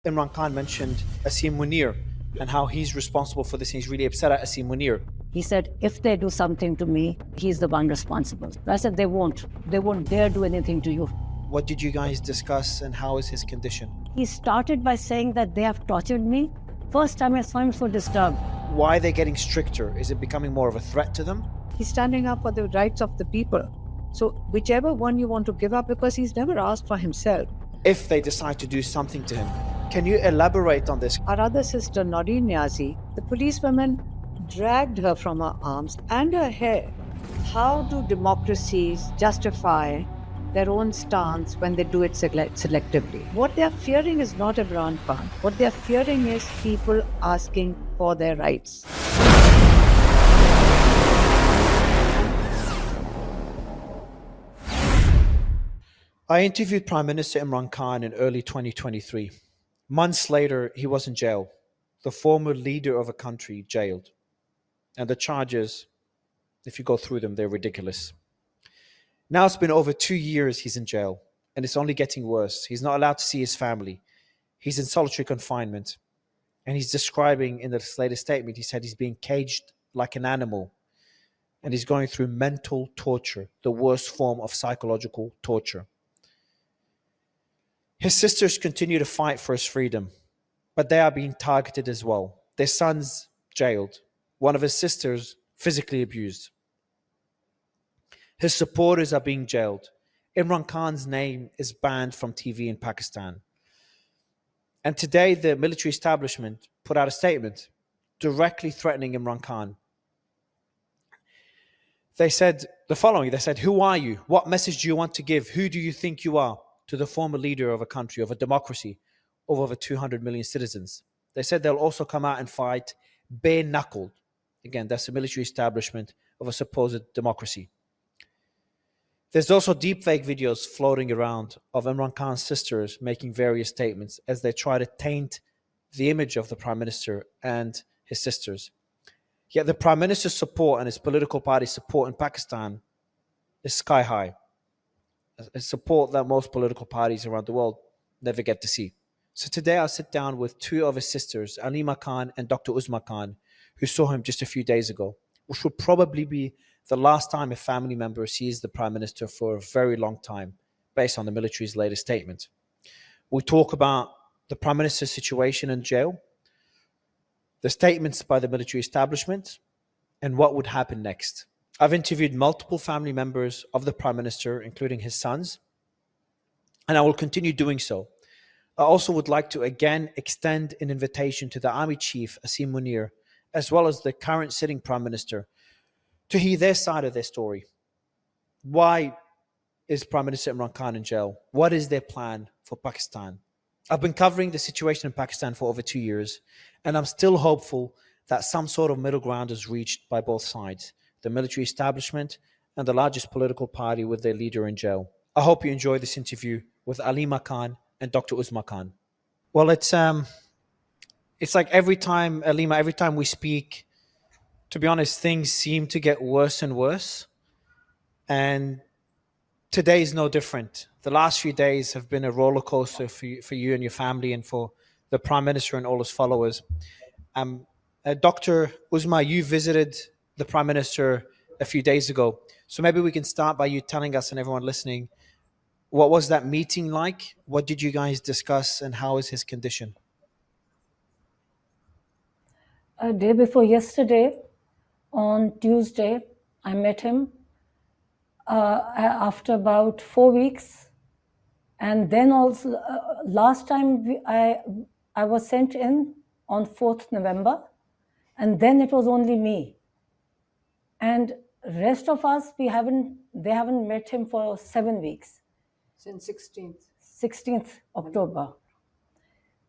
Imran Khan mentioned Asim Munir and how he's responsible for this, and he's really upset at Asim Munir. He said, if they do something to me, he's the one responsible. I said, they won't. They won't dare do anything to you. What did you guys discuss, and how is his condition? He started by saying that they have tortured me. First time I saw him so disturbed. Why are they getting stricter? Is it becoming more of a threat to them? He's standing up for the rights of the people. So whichever one you want to give up, because he's never asked for himself. If they decide to do something to him, can you elaborate on this? Our other sister, Noreen Niazi, the policewomen dragged her from her arms and her hair. How do democracies justify their own stance when they do it selectively? What they are fearing is not Imran Khan. What they are fearing is people asking for their rights. I interviewed Prime Minister Imran Khan in early 2023. Months later, he was in jail, the former leader of a country jailed. And the charges, if you go through them, they're ridiculous. Now it's been over 2 years he's in jail, and it's only getting worse. He's not allowed to see his family. He's in solitary confinement. And he's describing in this latest statement, he said he's being caged like an animal. And he's going through mental torture, the worst form of psychological torture. His sisters continue to fight for his freedom, but they are being targeted as well. Their son's jailed. One of his sisters physically abused. His supporters are being jailed. Imran Khan's name is banned from TV in Pakistan. And today the military establishment put out a statement directly threatening Imran Khan. They said the following, they said, "Who are you? What message do you want to give? Who do you think you are?" to the former leader of a country, of a democracy, of over 200 million citizens. They said they'll also come out and fight bare-knuckled. Again, that's the military establishment of a supposed democracy. There's also deepfake videos floating around of Imran Khan's sisters making various statements as they try to taint the image of the Prime Minister and his sisters. Yet the Prime Minister's support and his political party's support in Pakistan is sky high. A support that most political parties around the world never get to see. So today I'll sit down with two of his sisters, Alima Khan and Dr. Uzma Khan, who saw him just a few days ago, which will probably be the last time a family member sees the Prime Minister for a very long time, based on the military's latest statement. We talk about the Prime Minister's situation in jail, the statements by the military establishment, and what would happen next. I've interviewed multiple family members of the Prime Minister, including his sons, and I will continue doing so. I also would like to again extend an invitation to the Army Chief, Asim Munir, as well as the current sitting Prime Minister, to hear their side of their story. Why is Prime Minister Imran Khan in jail? What is their plan for Pakistan? I've been covering the situation in Pakistan for over 2 years, and I'm still hopeful that some sort of middle ground is reached by both sides, the military establishment and the largest political party with their leader in jail. I hope you enjoy this interview with Alima Khan and Dr. Uzma Khan. Well, it's like every time, Alima, every time we speak, to be honest, things seem to get worse and worse. And today is no different. The last few days have been a roller coaster for you and your family, and for the Prime Minister and all his followers. Dr. Uzma, you visited the Prime Minister a few days ago. So maybe we can start by you telling us and everyone listening, what was that meeting like? What did you guys discuss, and how is his condition? A day before yesterday, on Tuesday, I met him after about 4 weeks. And then also, last time I was sent in on 4th November, and then it was only me. And rest of us, they haven't met him for 7 weeks. Since 16th October.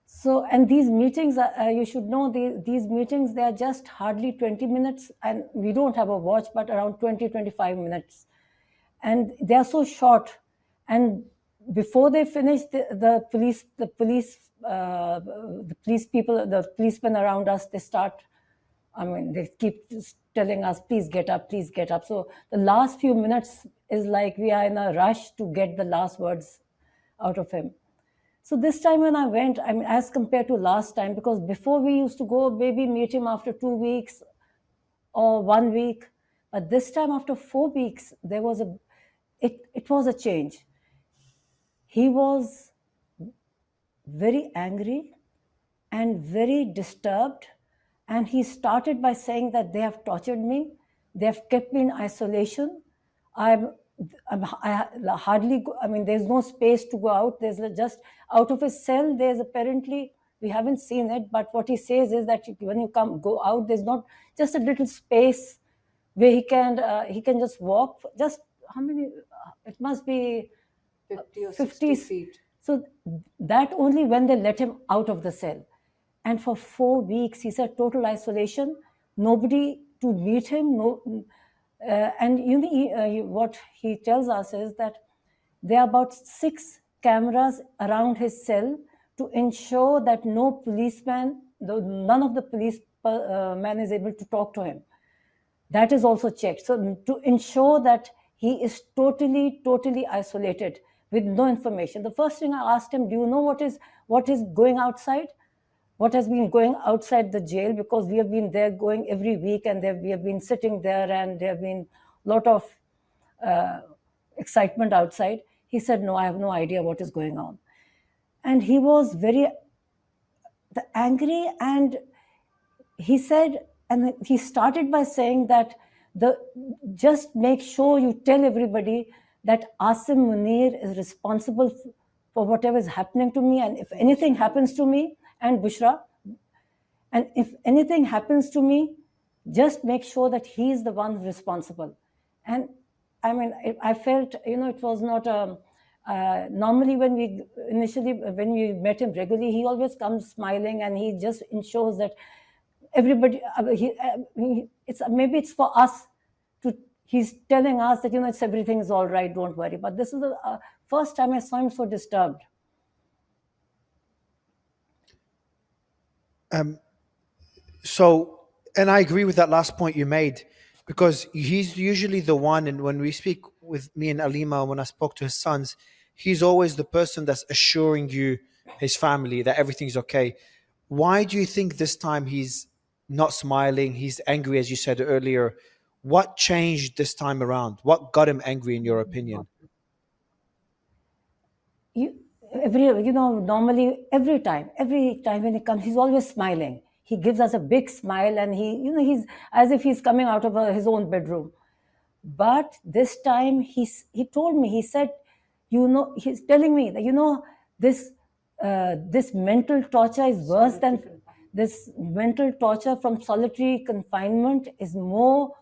So, and these meetings, you should know, these meetings, they are just hardly 20 minutes, and we don't have a watch, but around 20-25 minutes. And they are so short. And before they finish, the policemen around us, they keep telling us, please get up, please get up. So the last few minutes is like we are in a rush to get the last words out of him. So this time when I went, I mean, as compared to last time, because before we used to go maybe meet him after 2 weeks or 1 week, but this time after 4 weeks, there was it was a change. He was very angry and very disturbed. And he started by saying that they have tortured me, they have kept me in isolation. I hardly, I mean, there's no space to go out. There's just out of his cell, there's apparently, we haven't seen it, but what he says is that when you go out, there's not just a little space where he can just walk. Just how many? It must be 50 or 50 60 feet. So that only when they let him out of the cell. And for 4 weeks, he said total isolation, nobody to meet him. And what he tells us is that there are about 6 cameras around his cell to ensure that no policeman, none of the police man is able to talk to him. That is also checked. So to ensure that he is totally isolated with no information. The first thing I asked him, do you know what is going outside? What has been going outside the jail? Because we have been there going every week, and we have been sitting there, and there have been a lot of excitement outside. He said, no, I have no idea what is going on. And he was very angry, and he said, and he started by saying that just make sure you tell everybody that Asim Munir is responsible for whatever is happening to me, and if anything happens to me, and Bushra, and if anything happens to me, just make sure that he is the one responsible. And I mean, I felt, it was not normally when we met him regularly, he always comes smiling, and he just ensures that everybody, maybe it's for us he's telling us that, everything is all right, don't worry. But this is the first time I saw him so disturbed. So, and I agree with that last point you made, because he's usually the one, and when we speak with me and Alima, when I spoke to his sons, he's always the person that's assuring you, his family, that everything's okay. Why do you think this time he's not smiling? He's angry, as you said earlier. What changed this time around? What got him angry, in your opinion? Normally every time when he comes, he's always smiling. He gives us a big smile, and he's as if he's coming out of his own bedroom. But this time he told me, he said, he's telling me that, this mental torture is worse than this mental torture from solitary confinement is more,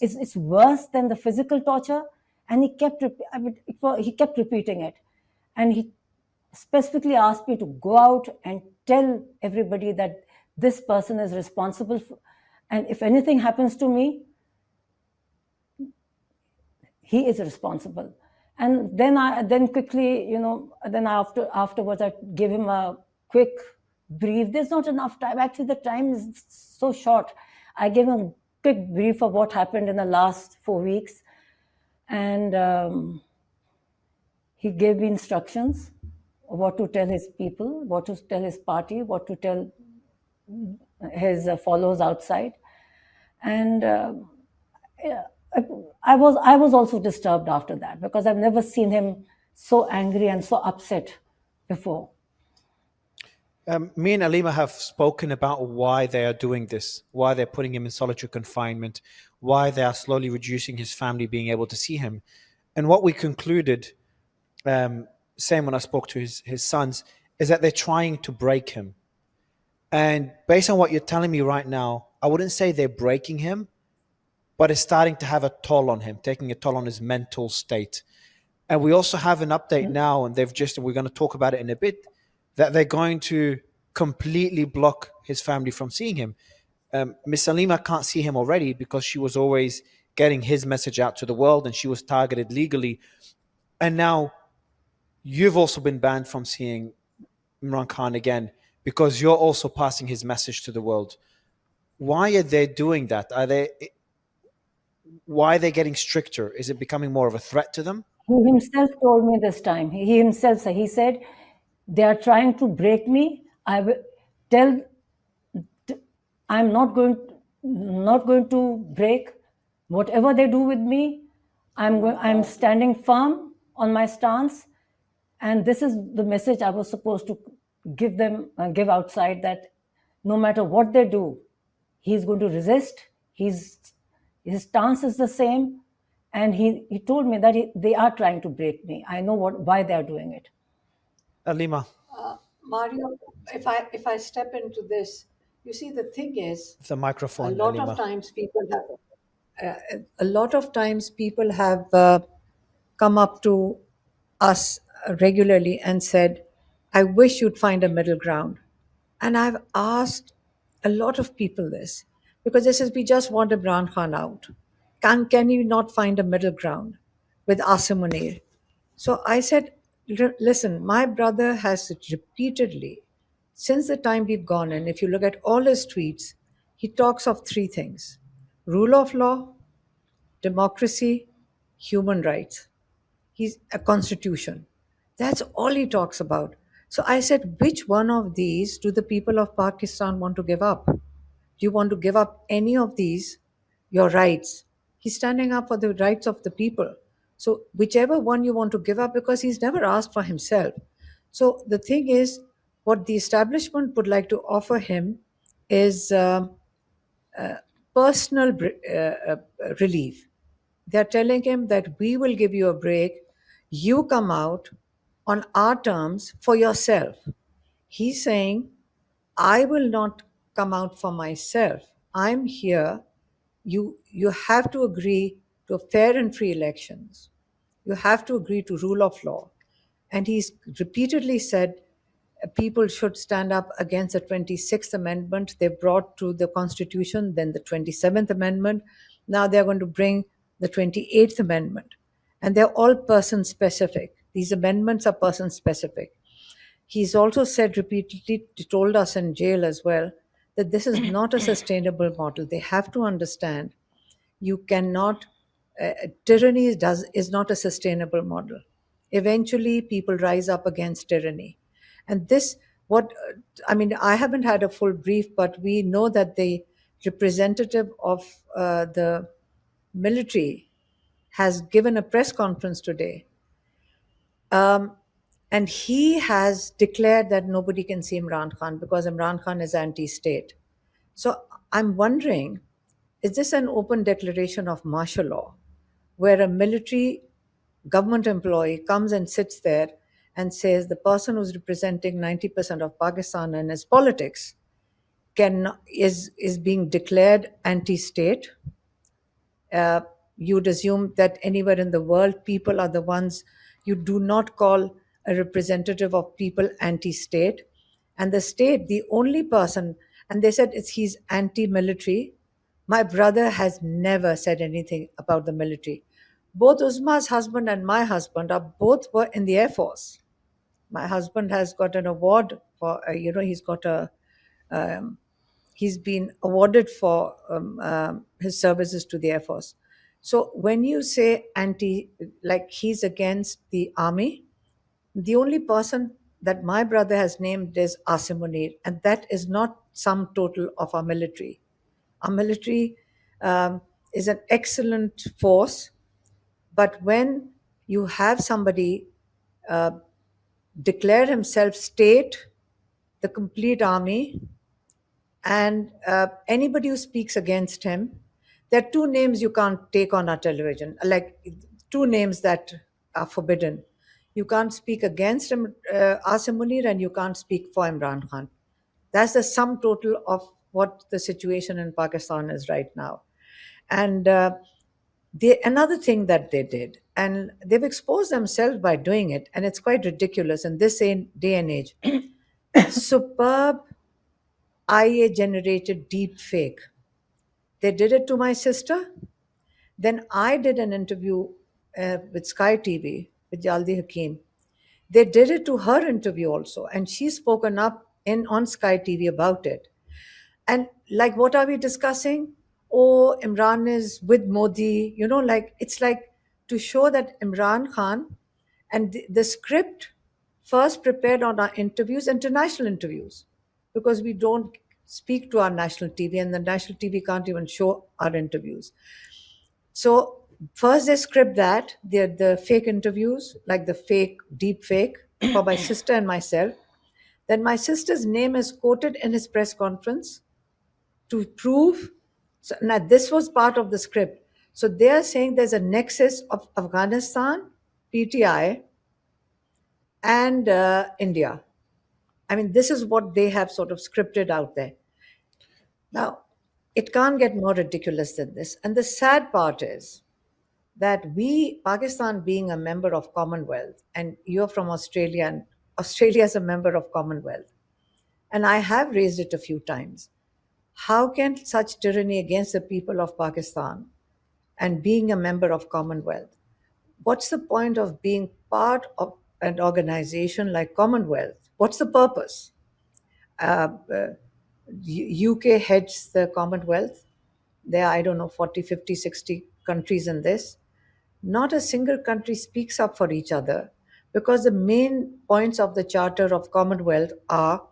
it's worse than the physical torture. And he kept repeating it. And he specifically asked me to go out and tell everybody that this person is responsible and if anything happens to me, he is responsible. And then quickly, afterwards I gave him a quick brief. There's not enough time. Actually, the time is so short. I gave him a quick brief of what happened in the last 4 weeks. And he gave me instructions of what to tell his people, what to tell his party, what to tell his followers outside. And I was also disturbed after that, because I've never seen him so angry and so upset before. Me and Alima have spoken about why they are doing this, why they're putting him in solitary confinement, why they are slowly reducing his family being able to see him. And what we concluded, same when I spoke to his sons, is that they're trying to break him. And based on what you're telling me right now, I wouldn't say they're breaking him, but it's starting to have a toll on him, taking a toll on his mental state. And we also have an update now, and we're going to talk about it in a bit, that they're going to completely block his family from seeing him. Miss Salima can't see him already because she was always getting his message out to the world, and she was targeted legally. And now you've also been banned from seeing Imran Khan again because you're also passing his message to the world. Why are they doing that? Why are they getting stricter? Is it becoming more of a threat to them? He himself told me this time. He himself said, They are trying to break me. I will tell I'm not going to break. Whatever they do with me, I'm standing firm on my stance, and this is the message I was supposed to give outside, that no matter what they do, he's going to resist. His stance is the same, and he told me that they are trying to break me. I know why they are doing it. Alima, Mario, if I step into this, you see, the thing is, the a microphone, lot of Alima. times people have a lot of times people have come up to us regularly and said, I wish you'd find a middle ground. And I've asked a lot of people this, because they says, we just want Imran Khan out. Can you not find a middle ground with Asim Munir? So I said, listen, my brother has repeatedly, since the time we've gone in, if you look at all his tweets, he talks of three things: rule of law, democracy, human rights. He's a constitution. That's all he talks about. So I said, which one of these do the people of Pakistan want to give up? Do you want to give up any of these, your rights? He's standing up for the rights of the people. So whichever one you want to give up, because he's never asked for himself. So the thing is, what the establishment would like to offer him is personal relief. They're telling him that we will give you a break. You come out on our terms for yourself. He's saying, I will not come out for myself. I'm here. You have to agree to fair and free elections. You have to agree to rule of law. And he's repeatedly said people should stand up against the 26th Amendment they brought to the Constitution, then the 27th Amendment. Now they're going to bring the 28th Amendment. And they're all person specific. These amendments are person specific. He's also said repeatedly, told us in jail as well, that this is not a sustainable model. They have to understand you cannot, tyranny is not a sustainable model. Eventually, people rise up against tyranny. And this, I mean, I haven't had a full brief, but we know that the representative of the military has given a press conference today. And he has declared that nobody can see Imran Khan because Imran Khan is anti-state. So I'm wondering, is this an open declaration of martial law, where a military government employee comes and sits there and says the person who's representing 90% of Pakistan and its politics is being declared anti-state? You'd assume that anywhere in the world, people are the ones. You do not call a representative of people anti-state. And the state, the only person, and they said he's anti-military. My brother has never said anything about the military. Both Uzma's husband and my husband were in the Air Force. My husband has got an award for, he's been awarded for his services to the Air Force. So when you say like he's against the army, the only person that my brother has named is Asim Munir, and that is not sum total of our military. Our military is an excellent force, but when you have somebody declare himself state, the complete army, and anybody who speaks against him, there are two names you can't take on our television, like two names that are forbidden. You can't speak against Asim Munir, and you can't speak for Imran Khan. That's the sum total of what the situation in Pakistan is right now. And another thing that they did, and they've exposed themselves by doing it, and it's quite ridiculous in this day and age. Superb IA generated deep fake. They did it to my sister. Then I did an interview with Sky TV with Jaldi Hakim. They did it to her interview also, and she's spoken up on Sky TV about it. And like, what are we discussing? Oh, Imran is with Modi. Like, it's like to show that Imran Khan and the script first prepared on our interviews, international interviews, because we don't speak to our national TV, and the national TV can't even show our interviews. So first they script that, the fake interviews, like the fake, deep fake for my sister and myself. Then my sister's name is quoted in his press conference to prove. So now this was part of the script. So they are saying there's a nexus of Afghanistan, PTI, and India. I mean, this is what they have sort of scripted out there. Now, it can't get more ridiculous than this. And the sad part is that we, Pakistan being a member of Commonwealth, and you're from Australia, and Australia is a member of Commonwealth, and I have raised it a few times. How can such tyranny against the people of Pakistan and being a member of Commonwealth? What's the point of being part of an organization like Commonwealth? What's the purpose? UK heads the Commonwealth. There are, I don't know, 40, 50, 60 countries in this. Not a single country speaks up for each other, because the main points of the Charter of Commonwealth are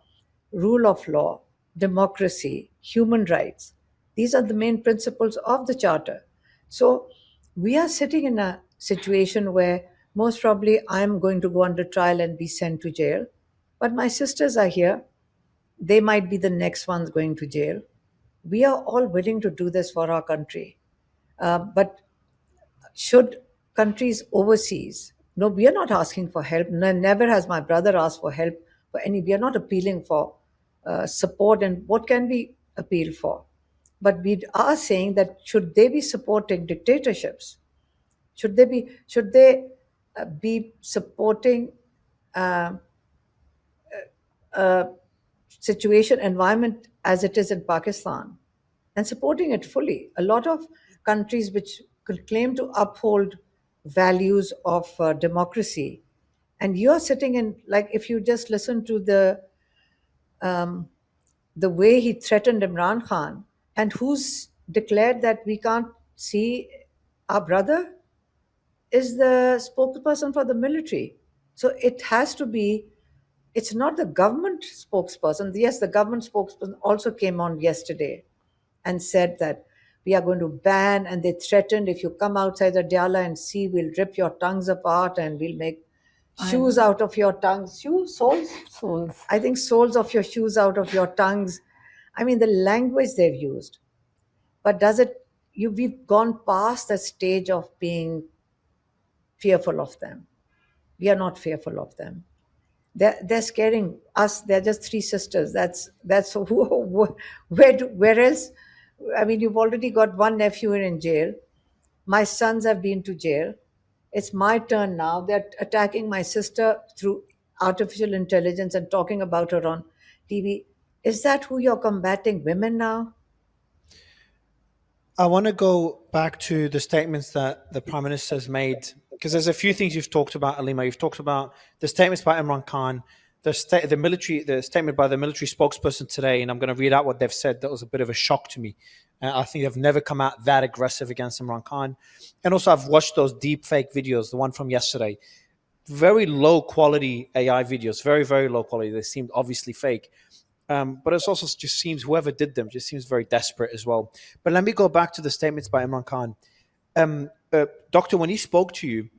rule of law, democracy, human rights. These are the main principles of the Charter. So we are sitting in a situation where most probably I'm going to go under trial and be sent to jail. But my sisters are here. They might be the next ones going to jail. We are all willing to do this for our country. But should countries overseas, no, we are not asking for help. No, never has my brother asked for help for any. We are not appealing for support. And what can we appeal for? But we are saying that should they be supporting dictatorships? Should they be supporting situation environment as it is in Pakistan, and supporting it fully? A lot of countries which could claim to uphold values of democracy, and you're sitting in, like, if you just listen to the way he threatened Imran Khan, and who's declared that we can't see our brother, is the spokesperson for the military. So it has to be, it's not the government spokesperson. Yes, the government spokesperson also came on yesterday and said that we are going to ban, and they threatened, if you come outside the Diyala and see, we'll rip your tongues apart and we'll make shoes out of your tongues. Soles? Souls. I think soles of your shoes out of your tongues. I mean, the language they've used. But we've gone past the stage of being fearful of them. We are not fearful of them. They're scaring us. They're just three sisters. That's where else? I mean, you've already got one nephew in jail. My sons have been to jail. It's my turn now. They're attacking my sister through artificial intelligence and talking about her on TV. Is that who you're combating? Women now? I want to go back to the statements that the Prime Minister has made, because there's a few things you've talked about, Alima. You've talked about the statements by Imran Khan, the statement by the military spokesperson today, and I'm going to read out what they've said. That was a bit of a shock to me. I think they've never come out that aggressive against Imran Khan. And also, I've watched those deep fake videos, the one from yesterday. Very low quality AI videos, very, very low quality. They seemed obviously fake. But it also just seems whoever did them just seems very desperate as well. But let me go back to the statements by Imran Khan. Doctor, when he spoke to you,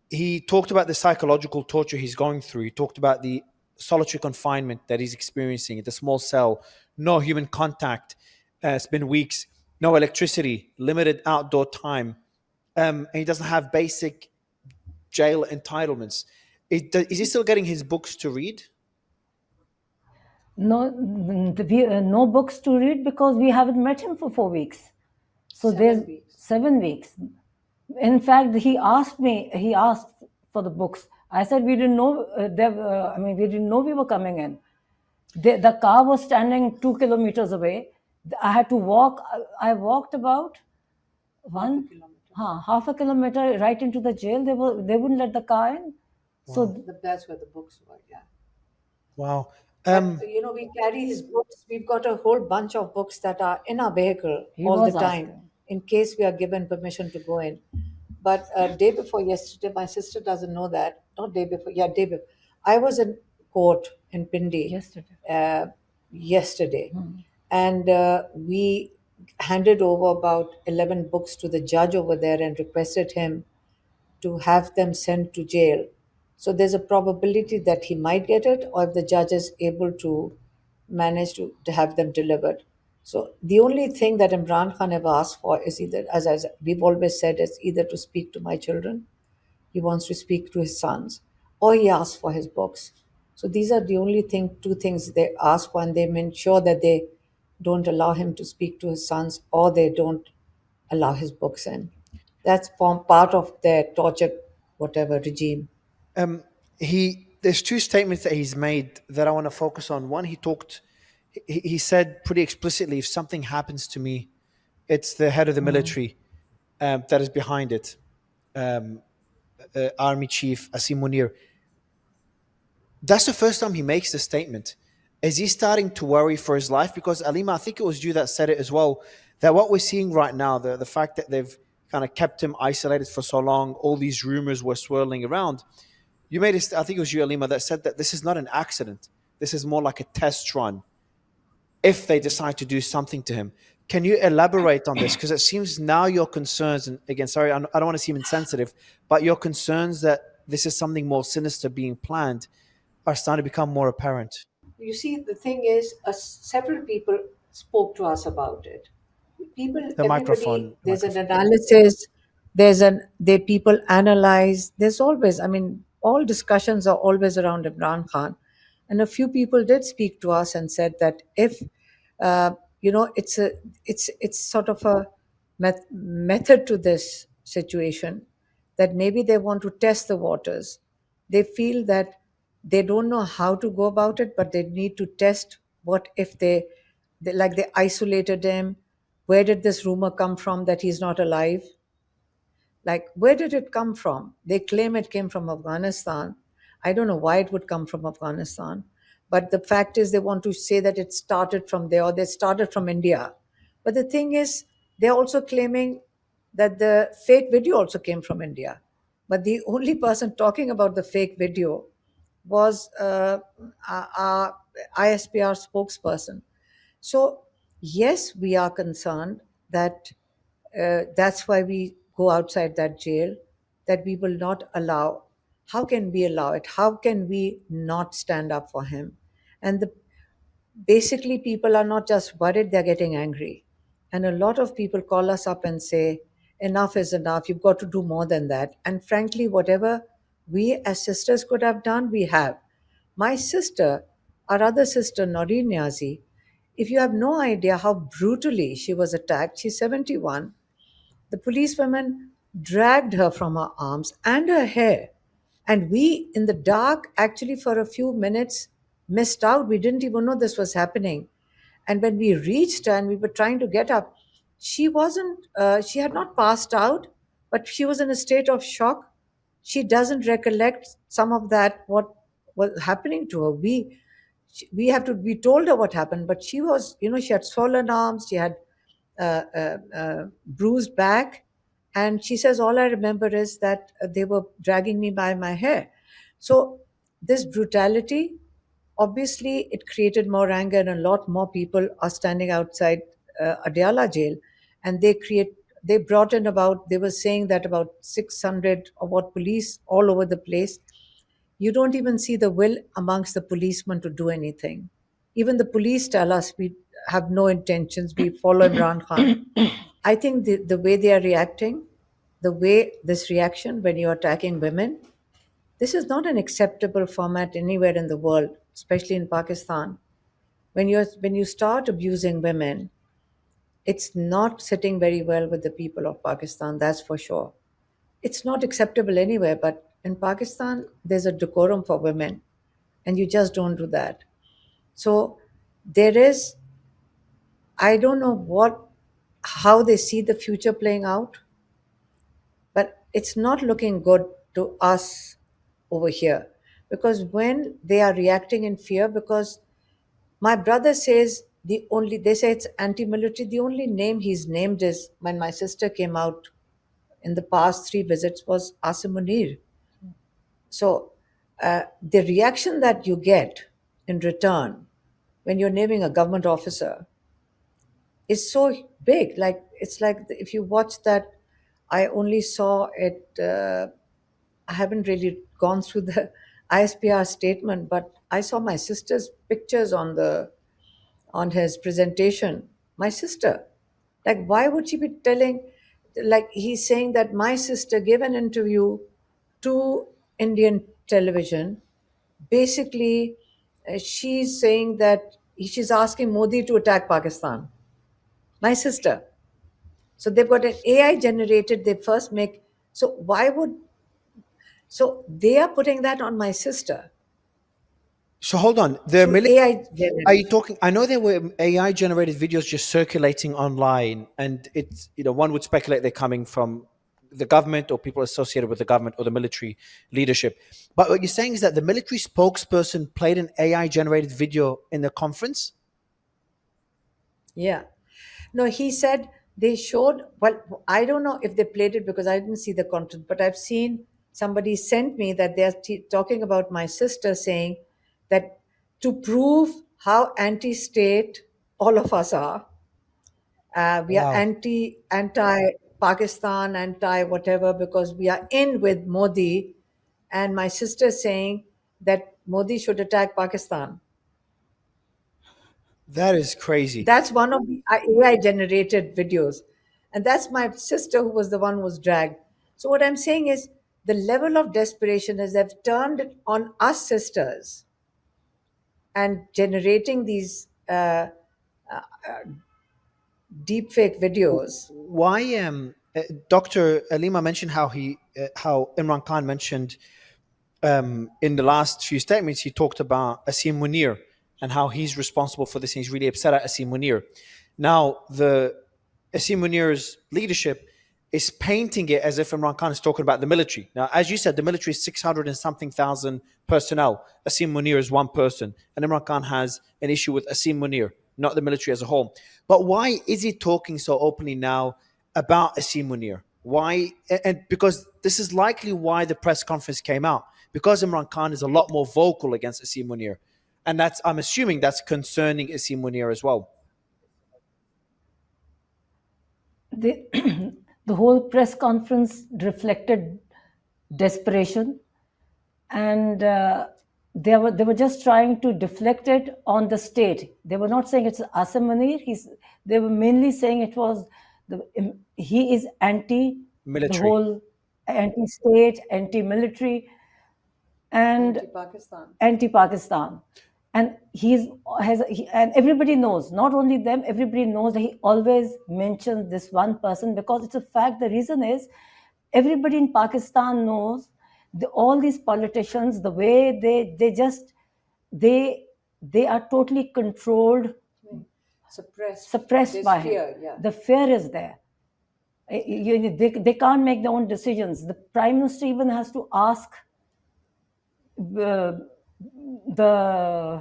he talked about the psychological torture he's going through. He talked about the solitary confinement that he's experiencing at the small cell, no human contact. It's been weeks, no electricity, limited outdoor time. And he doesn't have basic jail entitlements. Is he still getting his books to read? No books to read, because we haven't met him for 4 weeks. So there's 7 weeks. In fact, he asked for the books. I said we didn't know. We didn't know we were coming in. The car was standing 2 kilometers away. I had to walk. I walked about half a kilometer right into the jail. They wouldn't let the car in. Wow. So That's where the books were. Yeah. Wow. We carry his books. We've got a whole bunch of books that are in our vehicle all the time, in case we are given permission to go in. But day before yesterday, my sister doesn't know that. Not day before. Yeah, day before. I was in court in Pindi Yesterday. yesterday, and we handed over about 11 books to the judge over there and requested him to have them sent to jail. So there's a probability that he might get it, or if the judge is able to manage to have them delivered. So the only thing that Imran Khan ever asked for is either, as we've always said, is either to speak to my children, he wants to speak to his sons, or he asks for his books. So these are the only two things they ask for, and they ensure that they don't allow him to speak to his sons, or they don't allow his books in. That's part of their torture, whatever regime. There's two statements that he's made that I want to focus on. One, he said pretty explicitly, if something happens to me, it's the head of the military that is behind it. Army Chief Asim Munir. That's the first time he makes this statement. Is he starting to worry for his life? Because Alima, I think it was you that said it as well, that what we're seeing right now, the fact that they've kind of kept him isolated for so long, all these rumors were swirling around. You made it, I think it was you, Alima, that said that this is not an accident. This is more like a test run if they decide to do something to him. Can you elaborate on this? Because it seems now your concerns, and again, sorry, I don't want to seem insensitive, but your concerns that this is something more sinister being planned are starting to become more apparent. You see, the thing is, several people spoke to us about it. People, The everybody, microphone, the there's an microphone. analysis, they people analyze. There's always, I mean, all discussions are always around Imran Khan, and a few people did speak to us and said that if it's sort of a method to this situation, that maybe they want to test the waters. They feel that they don't know how to go about it, but they need to test what if they isolated him. Where did this rumor come from that he's not alive? Like, where did it come from? They claim it came from Afghanistan. I don't know why it would come from Afghanistan. But the fact is, they want to say that it started from there or they started from India. But the thing is, they're also claiming that the fake video also came from India. But the only person talking about the fake video was our ISPR spokesperson. So, yes, we are concerned that that's why we go outside that jail, that we will not allow. How can we allow it? How can we not stand up for him? And basically, people are not just worried, they're getting angry. And a lot of people call us up and say, enough is enough, you've got to do more than that. And frankly, whatever we as sisters could have done, we have. My sister, our other sister, Noreen Niazi, if you have no idea how brutally she was attacked, she's 71. The policewomen dragged her from her arms and her hair. And we, in the dark, actually for a few minutes missed out. We didn't even know this was happening. And when we reached her and we were trying to get up, she had not passed out, but she was in a state of shock. She doesn't recollect some of that, what was happening to her. We told her what happened, but she was, she had swollen arms, she had bruised back. And she says, all I remember is that they were dragging me by my hair. So this brutality, obviously, it created more anger, and a lot more people are standing outside Adiala jail. And they brought in they were saying that about 600 or what police all over the place. You don't even see the will amongst the policemen to do anything. Even the police tell us we have no intentions, we follow Imran Khan. I think the way they are reacting, the way this reaction when you're attacking women, this is not an acceptable format anywhere in the world, especially in Pakistan. When you start abusing women, it's not sitting very well with the people of Pakistan, that's for sure. It's not acceptable anywhere, but in Pakistan, there's a decorum for women, and you just don't do that. So there is, I don't know how they see the future playing out, but it's not looking good to us over here, because when they are reacting in fear, because my brother says they say it's anti-military, the only name he's named is, when my sister came out in the past 3 visits, was Asim Munir. So the reaction that you get in return when you're naming a government officer is so big. Like, it's like if you watch that, I only saw it. I haven't really gone through the ISPR statement, but I saw my sister's pictures on his presentation. My sister, like, why would she be telling? Like, he's saying that my sister gave an interview to Indian television. Basically, she's saying that she's asking Modi to attack Pakistan. My sister. So they've got an AI generated. They first make. So why would? So they are putting that on my sister. So hold on. Through AI Are you generated. talking? I know there were AI generated videos just circulating online, and it's, one would speculate they're coming from the government or people associated with the government or the military leadership. But what you're saying is that the military spokesperson played an AI generated video in the conference. Yeah. No, he said they showed. Well, I don't know if they played it because I didn't see the content, but I've seen somebody sent me that they're talking about my sister, saying that to prove how anti-state all of us are, we are Wow. anti Pakistan, anti whatever, because we are in with Modi, and my sister saying that Modi should attack Pakistan. That is crazy. That's one of the AI generated videos. And that's my sister who was the one who was dragged. So, what I'm saying is the level of desperation is they've turned it on us sisters and generating these deep fake videos. Why Dr. Alima mentioned how Imran Khan mentioned in the last few statements, he talked about Asim Munir and how he's responsible for this, and he's really upset at Asim Munir. Now, the Asim Munir's leadership is painting it as if Imran Khan is talking about the military. Now, as you said, the military is 600 and something thousand personnel. Asim Munir is one person, and Imran Khan has an issue with Asim Munir, not the military as a whole. But why is he talking so openly now about Asim Munir? Why? And because this is likely why the press conference came out, because Imran Khan is a lot more vocal against Asim Munir. And I'm assuming that's concerning Asim Munir as well. The, the whole press conference reflected desperation, and they were just trying to deflect it on the state. They were not saying it's Asim Munir. They were mainly saying it was he is anti the Military. whole anti-state, anti-military, and anti-Pakistan. And and everybody knows, not only them, everybody knows that he always mentions this one person because it's a fact. The reason is everybody in Pakistan knows all these politicians, the way they are totally controlled, suppressed by him. Yeah. The fear is there. They can't make their own decisions. The prime minister even has to ask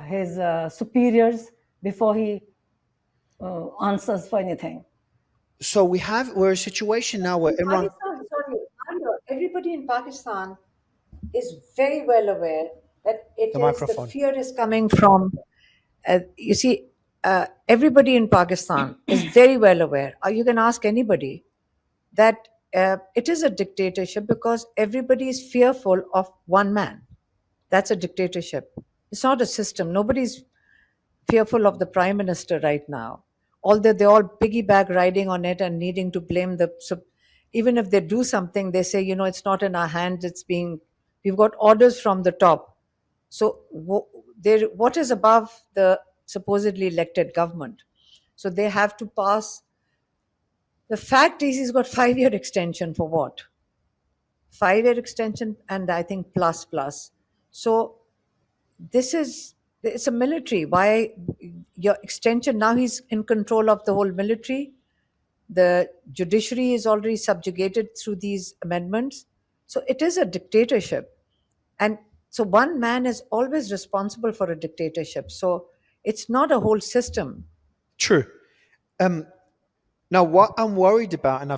his superiors before he answers for anything. So we're a situation now where Imran. Everybody in Pakistan is very well aware that the fear is coming from. You see, everybody in Pakistan is very well aware. You can ask anybody that it is a dictatorship because everybody is fearful of one man. That's a dictatorship. It's not a system. Nobody's fearful of the prime minister right now. Although they all piggyback riding on it and needing to blame even if they do something, they say, it's not in our hands. We've got orders from the top. So what is above the supposedly elected government? So they have to pass. The fact is, he's got 5-year extension for what? 5-year extension, and I think plus. So it's a military. Why your extension? Now he's in control of the whole military. The judiciary is already subjugated through these amendments. So it is a dictatorship. And so one man is always responsible for a dictatorship. So it's not a whole system. True. Now, what I'm worried about, and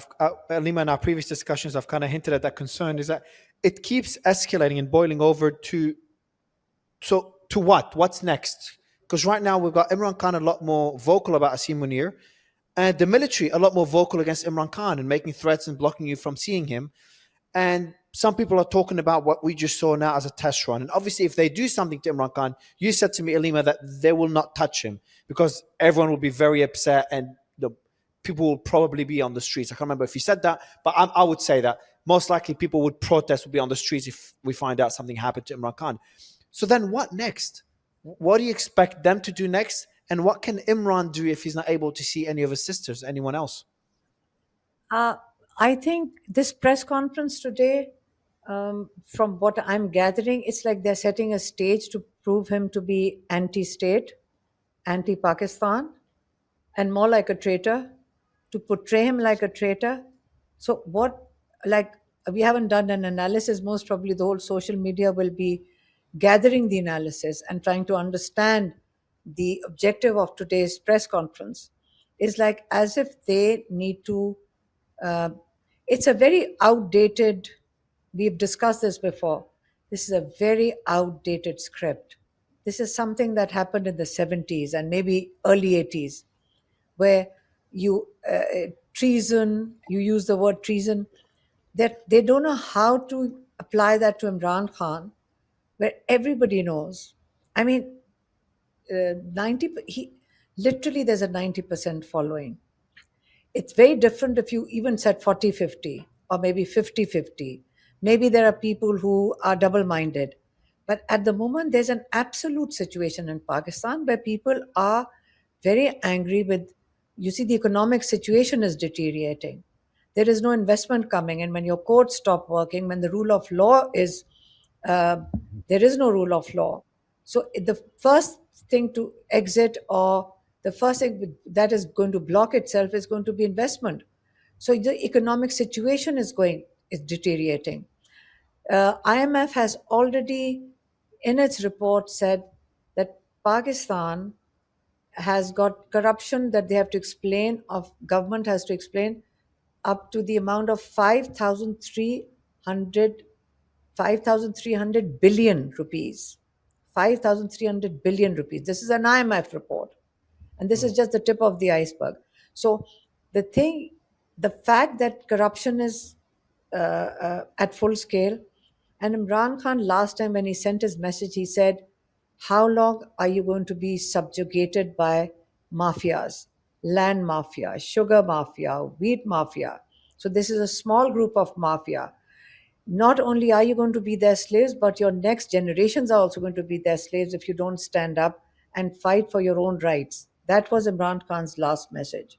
Alima, in our previous discussions, I've kind of hinted at that concern, is that it keeps escalating and boiling over to So to what? What's next? Because right now we've got Imran Khan a lot more vocal about Asim Munir, and the military a lot more vocal against Imran Khan and making threats and blocking you from seeing him. And some people are talking about what we just saw now as a test run. And obviously, if they do something to Imran Khan, you said to me, Alima, that they will not touch him because everyone will be very upset and the people will probably be on the streets. I can't remember if you said that, but I would say that most likely people would protest, would be on the streets if we find out something happened to Imran Khan. So then what next? What do you expect them to do next? And what can Imran do if he's not able to see any of his sisters, anyone else? I think this press conference today, from what I'm gathering, it's like they're setting a stage to prove him to be anti-state, anti-Pakistan, and more like a traitor, to portray him like a traitor. So what, like, we haven't done an analysis. Most probably the whole social media will be gathering the analysis and trying to understand the objective of today's press conference. Is like as if they need to, it's a very outdated, we've discussed this before. This is a very outdated script. This is something that happened in the 70s and maybe early 80s, where you treason, you use the word treason, that they don't know how to apply that to Imran Khan, where everybody knows. I mean, 90, he literally there's a 90% following. It's very different if you even said 40-50 or maybe 50-50. Maybe there are people who are double minded. But at the moment, there's an absolute situation in Pakistan where people are very angry with, you see, the economic situation is deteriorating. There is no investment coming. And when your courts stop working, when the rule of law is, there is no rule of law. So the first thing to exit, or the first thing that is going to block itself, is going to be investment. So the economic situation is deteriorating. IMF has already, in its report, said that Pakistan has got corruption that they have to explain, of government has to explain, up to the amount of 5,300 billion rupees. 5,300 billion rupees. This is an IMF report. And this is just the tip of the iceberg. So the fact that corruption is at full scale, and Imran Khan, last time when he sent his message, he said, how long are you going to be subjugated by mafias, land mafia, sugar mafia, wheat mafia? So this is a small group of mafia. Not only are you going to be their slaves, but your next generations are also going to be their slaves if you don't stand up and fight for your own rights. That was Imran Khan's last message.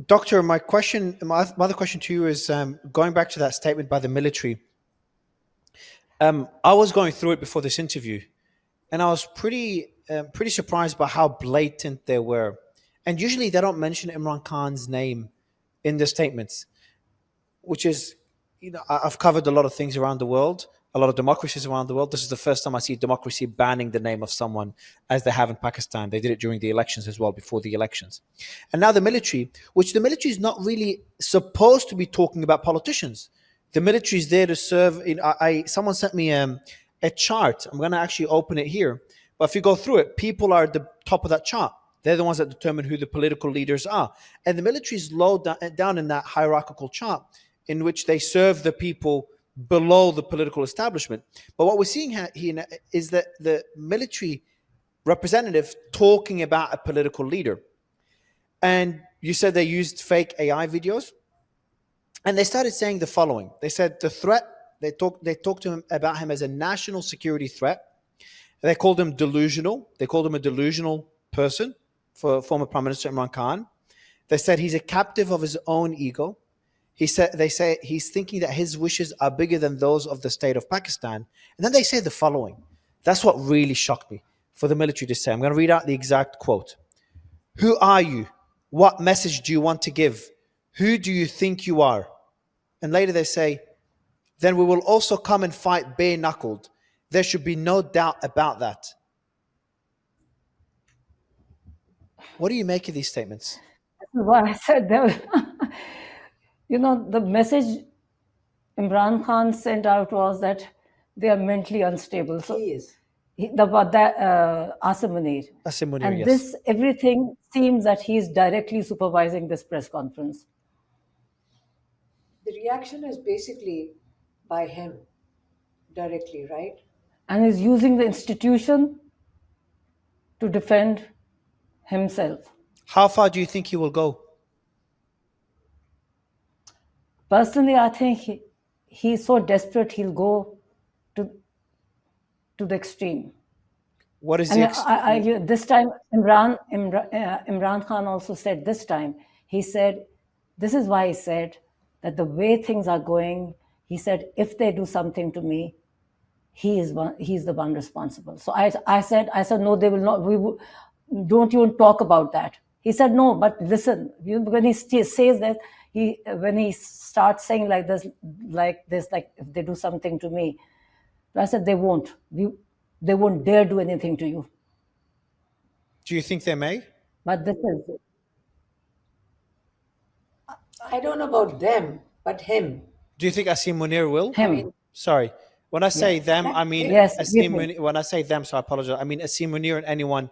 Doctor, my other question to you is going back to that statement by the military. I was going through it before this interview, and I was pretty surprised by how blatant they were. And usually they don't mention Imran Khan's name in the statements, which is, I've covered a lot of things around the world, a lot of democracies around the world. This is the first time I see democracy banning the name of someone, as they have in Pakistan. They did it during the elections as well, before the elections. And now the military, which the military is not really supposed to be talking about politicians. The military is there to serve. Someone sent me a chart. I'm going to actually open it here. But if you go through it, people are at the top of that chart. They're the ones that determine who the political leaders are. And the military is low down in that hierarchical chart, in which they serve the people below the political establishment. But what we're seeing here is that the military representative talking about a political leader. And you said they used fake AI videos. And they started saying the following. They said the threat, they talked to him about him as a national security threat. They called him delusional. They called him a delusional person, for former Prime Minister Imran Khan. They said he's a captive of his own ego. They say he's thinking that his wishes are bigger than those of the state of Pakistan. And then they say the following. That's what really shocked me for the military to say. I'm going to read out the exact quote. Who are you? What message do you want to give? Who do you think you are? And later they say, then we will also come and fight bare-knuckled. There should be no doubt about that. What do you make of these statements? What I said there, the message Imran Khan sent out was that they are mentally unstable. So He is. Asim Munir. Asim Munir, And yes. this, everything seems that he is directly supervising this press conference. The reaction is basically by him directly, right? And is using the institution to defend himself. How far do you think he will go? Personally, I think he's so desperate he'll go to the extreme. What is And the this time, Imran Khan also said this time, he said, this is why he said that the way things are going, he said, if they do something to me, he's the one responsible. So I said, no, they will not. Don't even talk about that. He said, no, but listen, when he says that, when he starts saying like this, like if they do something to me, I said, they won't. They won't dare do anything to you. Do you think they may? But this is. I don't know about them, but him. Do you think Asim Munir will? Him. Sorry. When I say them, I mean Yes, Asim Munir. When I say them, so I apologize. I mean Asim Munir and anyone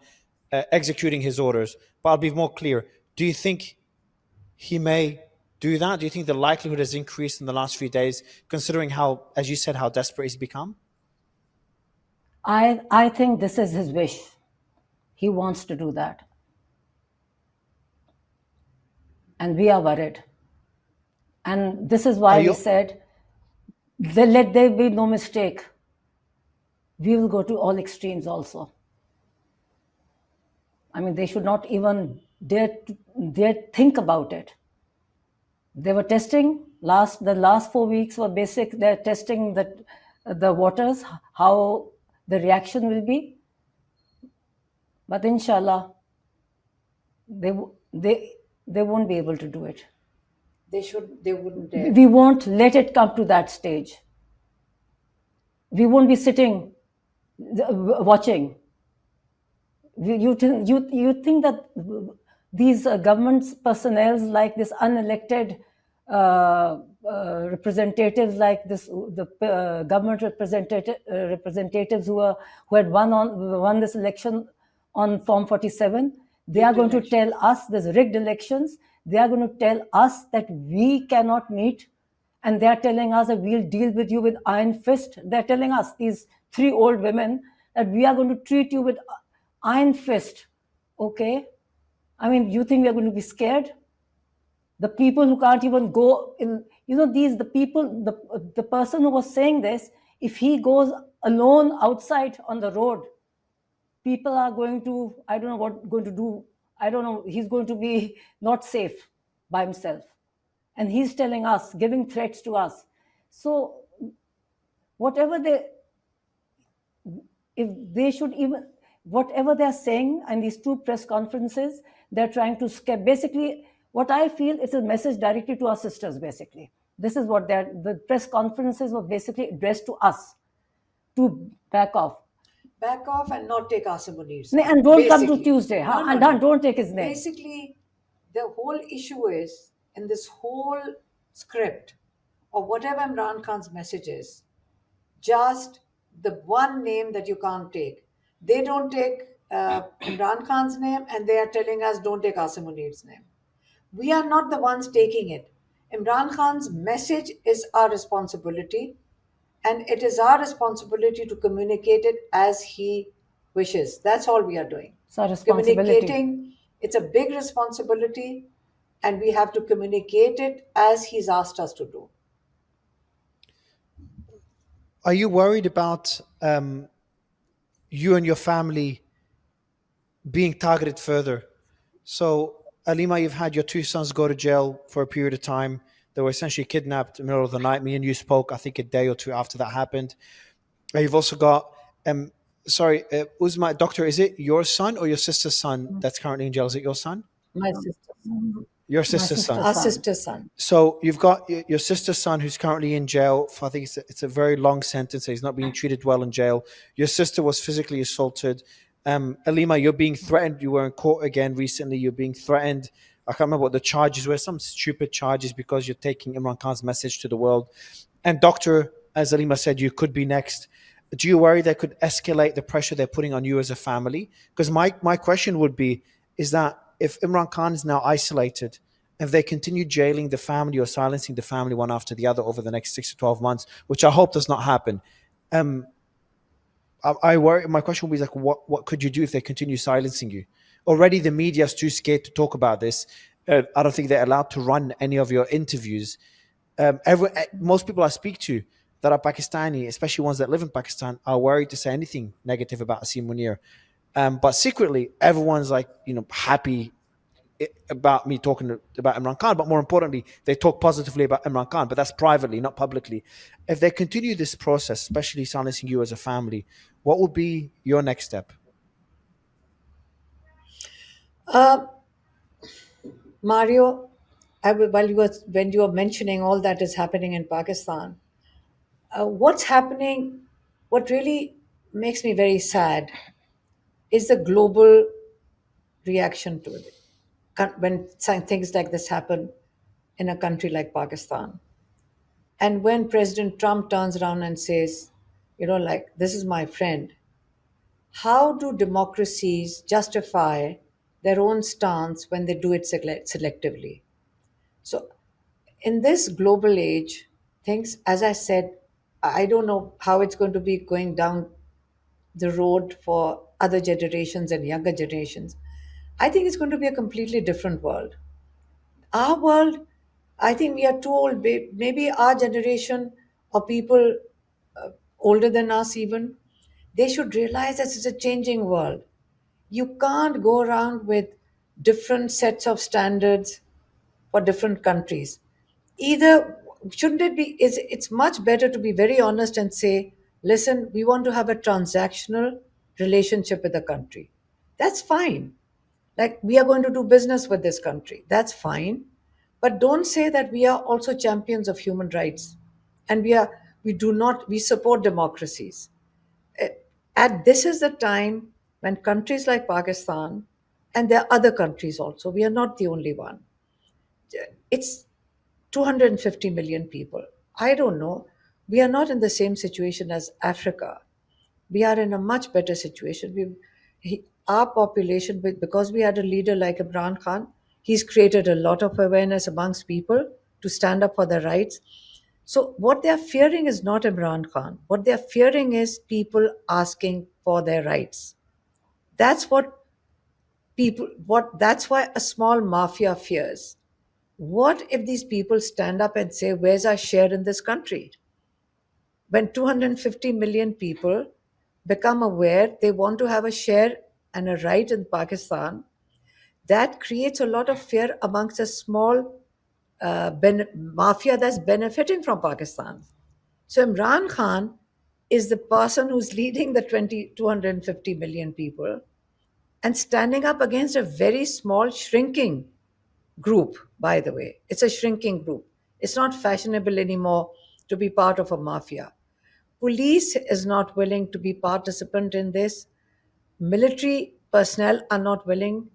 executing his orders. But I'll be more clear. Do you think he may do that? Do you think the likelihood has increased in the last few days, considering how, as you said, how desperate he's become? I think this is his wish. He wants to do that. And we are worried. And this is why we said, let there be no mistake. We will go to all extremes also. I mean, they should not even dare think about it. They were testing the last 4 weeks were basic. They're testing the waters, how the reaction will be. But inshallah, they won't be able to do it. They wouldn't dare. We won't let it come to that stage. We won't be sitting watching. You think that these government personnel, like this unelected representatives, like the government representatives who had won this election on Form 47, they are going to tell us there's rigged elections. They are going to tell us that we cannot meet, and they are telling us that we'll deal with you with iron fist. They're telling us, these 3 old women, that we are going to treat you with iron fist. Okay? I mean, you think we are going to be scared? The people who can't even go in, the person who was saying this, if he goes alone outside on the road, people are going to, I don't know what going to do. I don't know, he's going to be not safe by himself. And he's telling us, giving threats to us. So whatever they're saying in these 2 press conferences, they're trying to scare. Basically, what I feel is a message directly to our sisters, basically. This is what the press conferences were basically addressed to us, to back off. Back off and not take Asim Munir's name. And don't come to Tuesday. Don't take his name. Basically, the whole issue is, in this whole script, or whatever Imran Khan's message is, just the one name that you can't take. They don't take Imran Khan's name, and they are telling us don't take Asim Munir's name. We are not the ones taking it. Imran Khan's message is our responsibility, and it is our responsibility to communicate it as he wishes. That's all we are doing. It's our responsibility. Communicating, it's a big responsibility, and we have to communicate it as he's asked us to do. Are you worried about you and your family being targeted further? So, Alima, you've had your 2 sons go to jail for a period of time. They were essentially kidnapped in the middle of the night. Me and you spoke, I think, a day or 2 after that happened. You've also got, Uzma, doctor, is it your son or your sister's son that's currently in jail? Is it your son? My sister's son. Your sister's son. Our sister's son. So you've got your sister's son who's currently in jail for, I think it's a very long sentence. He's not being treated well in jail. Your sister was physically assaulted. Alima, you're being threatened. You were in court again recently. You're being threatened. I can't remember what the charges were. Some stupid charges because you're taking Imran Khan's message to the world. And doctor, as Alima said, you could be next. Do you worry they could escalate the pressure they're putting on you as a family? Because my question would be, is that if Imran Khan is now isolated, if they continue jailing the family or silencing the family one after the other over the next 6 to 12 months, which I hope does not happen, um, I worry. My question would be like, what could you do if they continue silencing you? Already, the media is too scared to talk about this. I don't think they're allowed to run any of your interviews. Most people I speak to that are Pakistani, especially ones that live in Pakistan, are worried to say anything negative about Asim Munir. But secretly, everyone's like, happy about me talking about Imran Khan. But more importantly, they talk positively about Imran Khan, but that's privately, not publicly. If they continue this process, especially silencing you as a family, what would be your next step? Mario, when you were mentioning all that is happening in Pakistan, what's happening, what really makes me very sad is the global reaction to it. When things like this happen in a country like Pakistan, and when President Trump turns around and says, like, this is my friend, how do democracies justify their own stance when they do it selectively? So, in this global age, things, as I said, I don't know how it's going to be going down the road for other generations and younger generations. I think it's going to be a completely different world. Our world, I think we are too old. Maybe our generation or people older than us, even, they should realize that it's a changing world. You can't go around with different sets of standards for different countries. Either, shouldn't it be, it's much better to be very honest and say, listen, we want to have a transactional relationship with the country. That's fine. Like, we are going to do business with this country. That's fine. But don't say that we are also champions of human rights and we support democracies. And this is the time when countries like Pakistan, and there are other countries also, we are not the only one. It's 250 million people. I don't know. We are not in the same situation as Africa. We are in a much better situation. Our population, because we had a leader like Imran Khan, he's created a lot of awareness amongst people to stand up for their rights. So what they are fearing is not Imran Khan. What they are fearing is people asking for their rights. That's that's why a small mafia fears. What if these people stand up and say, where's our share in this country? When 250 million people become aware they want to have a share and a right in Pakistan, that creates a lot of fear amongst a small mafia that's benefiting from Pakistan. So Imran Khan is the person who's leading the 250 million people and standing up against a very small, shrinking group, by the way. It's a shrinking group. It's not fashionable anymore to be part of a mafia. Police is not willing to be participant in this. Military personnel are not willing.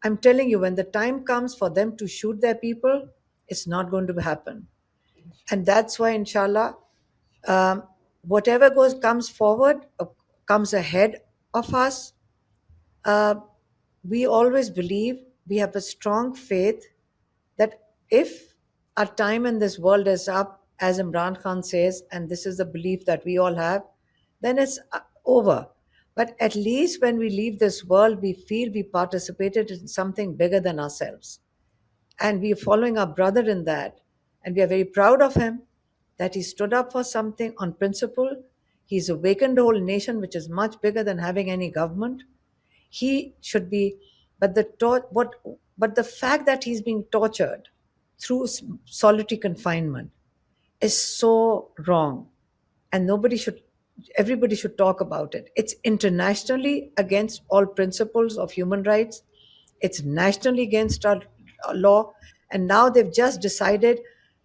I'm telling you, when the time comes for them to shoot their people, it's not going to happen. And that's why, inshallah, whatever comes forward, comes ahead of us, we always believe, we have a strong faith that if our time in this world is up, as Imran Khan says, and this is the belief that we all have, then it's over. But at least when we leave this world, we feel we participated in something bigger than ourselves. And we are following our brother in that. And we are very proud of him that he stood up for something on principle. He's awakened the whole nation, which is much bigger than having any government. He should be, but the fact that he's being tortured through solitary confinement is so wrong, and everybody should talk about it. It's internationally against all principles of human rights. It's nationally against our law, and now they've just decided.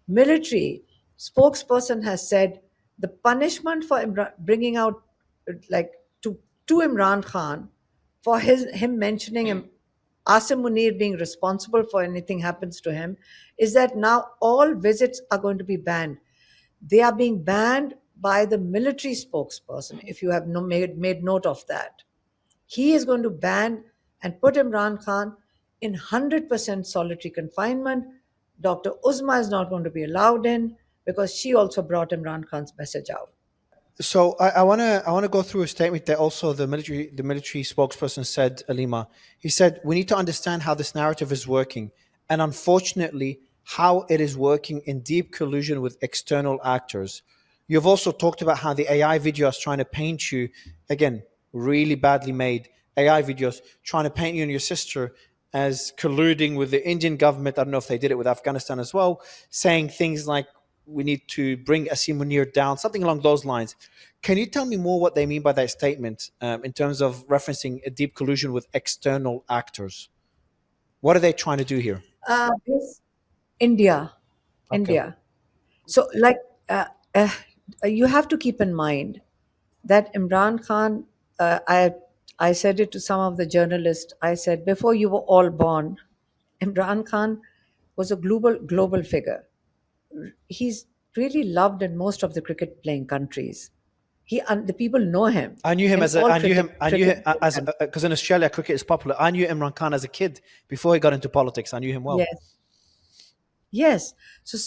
Military spokesperson has said the punishment for bringing out, like, to Imran Khan for him mentioning him, Asim Munir being responsible for anything happens to him, is that now all visits are going to be banned. They are being banned by the military spokesperson, if you have made note of that. He is going to ban and put Imran Khan in 100% solitary confinement. Dr. Uzma is not going to be allowed in because she also brought Imran Khan's message out. So I wanna go through a statement that also the military spokesperson said, Alima. He said we need to understand how this narrative is working, and unfortunately, how it is working in deep collusion with external actors. You've also talked about how the AI videos trying to paint you, again, really badly made AI videos trying to paint you and your sister as colluding with the Indian government. I don't know if they did it with Afghanistan as well, saying things like we need to bring Asim Munir down, something along those lines. Can you tell me more what they mean by that statement in terms of referencing a deep collusion with external actors? What are they trying to do here? This India, Okay. India. So, uh, uh, you have to keep in mind that Imran Khan, I said it to some of the journalists. I said, before you were all born, Imran Khan was a global figure. He's really loved in most of the cricket playing countries. The people know him I knew him in as a, all I knew him cricket playing as countries. because in Australia cricket is popular. I knew Imran Khan as a kid before he got into politics. I knew him well. Yes, yes. So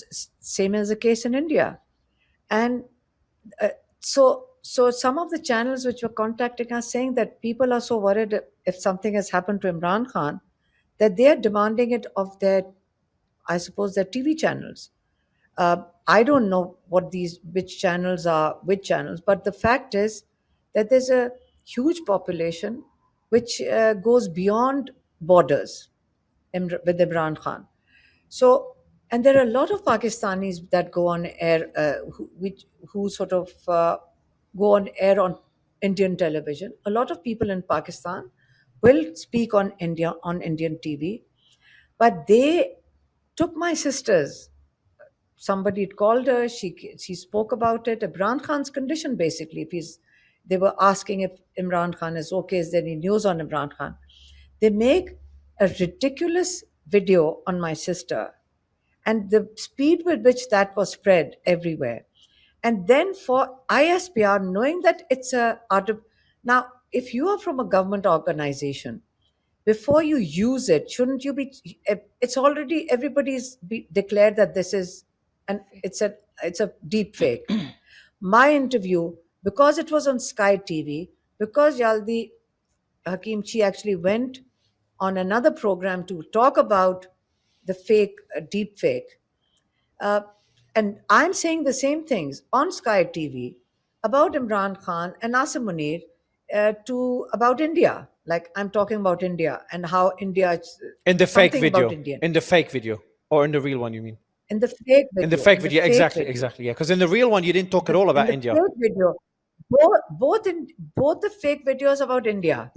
same as the case in India, and uh, so some of the channels which were contacting us saying that people are so worried if something has happened to Imran Khan that they are demanding it of their, I suppose, their TV channels. I don't know which channels are which channels, but the fact is that there's a huge population which goes beyond borders with Imran Khan. So, and there are a lot of Pakistanis that go on air, who sort of go on air on Indian television. A lot of people in Pakistan will speak on Indian TV, but they took my sisters. Somebody had called her. She spoke about it. Imran Khan's condition, basically. They were asking if Imran Khan is okay. Is there any news on Imran Khan? They make a ridiculous video on my sister, and the speed with which that was spread everywhere. And then for ISPR, knowing that it's a now, if you are from a government organization, before you use it, shouldn't you be? It's already everybody's declared that this is, and it's a deep fake. My interview, because it was on Sky TV, because Yaldi Hakim Chi actually went on another program to talk about the fake, deep fake. Uh, and I'm saying the same things on Sky TV about Imran Khan and Asim Munir, to about India. Like I'm talking about India and how India, In the fake something about video, Indian in the fake video, or in the real one, you mean? in the fake In the video, fake in the video, fake exactly, video, exactly, yeah. Because in the real one, you didn't talk at all in about the India. fake video, both the fake videos about India.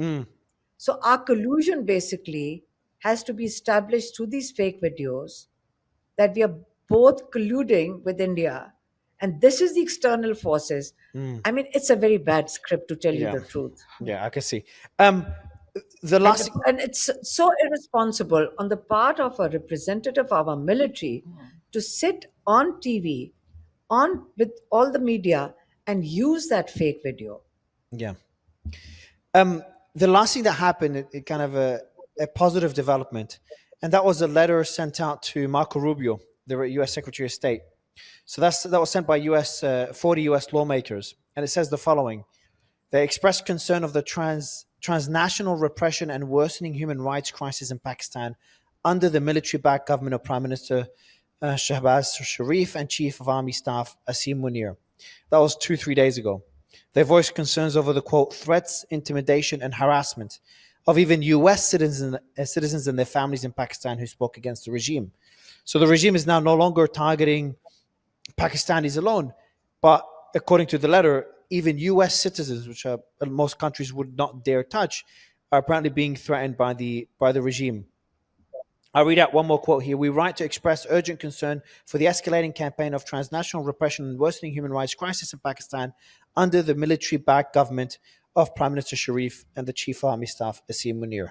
So our collusion basically has to be established through these fake videos that we are both colluding with India. And this is the external forces. I mean, it's a very bad script, to tell you Yeah, the truth. yeah, I can see. The last, And it's so irresponsible on the part of a representative of our military to sit on TV, on with all the media, and use that fake video. yeah. The last thing that happened, it kind of a positive development, and that was a letter sent out to Marco Rubio, the U.S. Secretary of State. So that was sent by 40 U.S. lawmakers, and it says the following: They expressed concern of the transnational repression and worsening human rights crisis in Pakistan under the military-backed government of Prime Minister Shahbaz Sharif and Chief of Army Staff Asim Munir. That was 3 days ago. They voiced concerns over the quote threats, intimidation, and harassment of even U.S. citizens and their families in Pakistan who spoke against the regime. So the regime is now no longer targeting Pakistanis alone, but according to the letter, even U.S. citizens, which most countries would not dare touch, are apparently being threatened by the regime. I'll read out one more quote here. We write to express urgent concern for the escalating campaign of transnational repression and worsening human rights crisis in Pakistan under the military-backed government of Prime Minister Sharif and the Chief of Army Staff Asim Munir.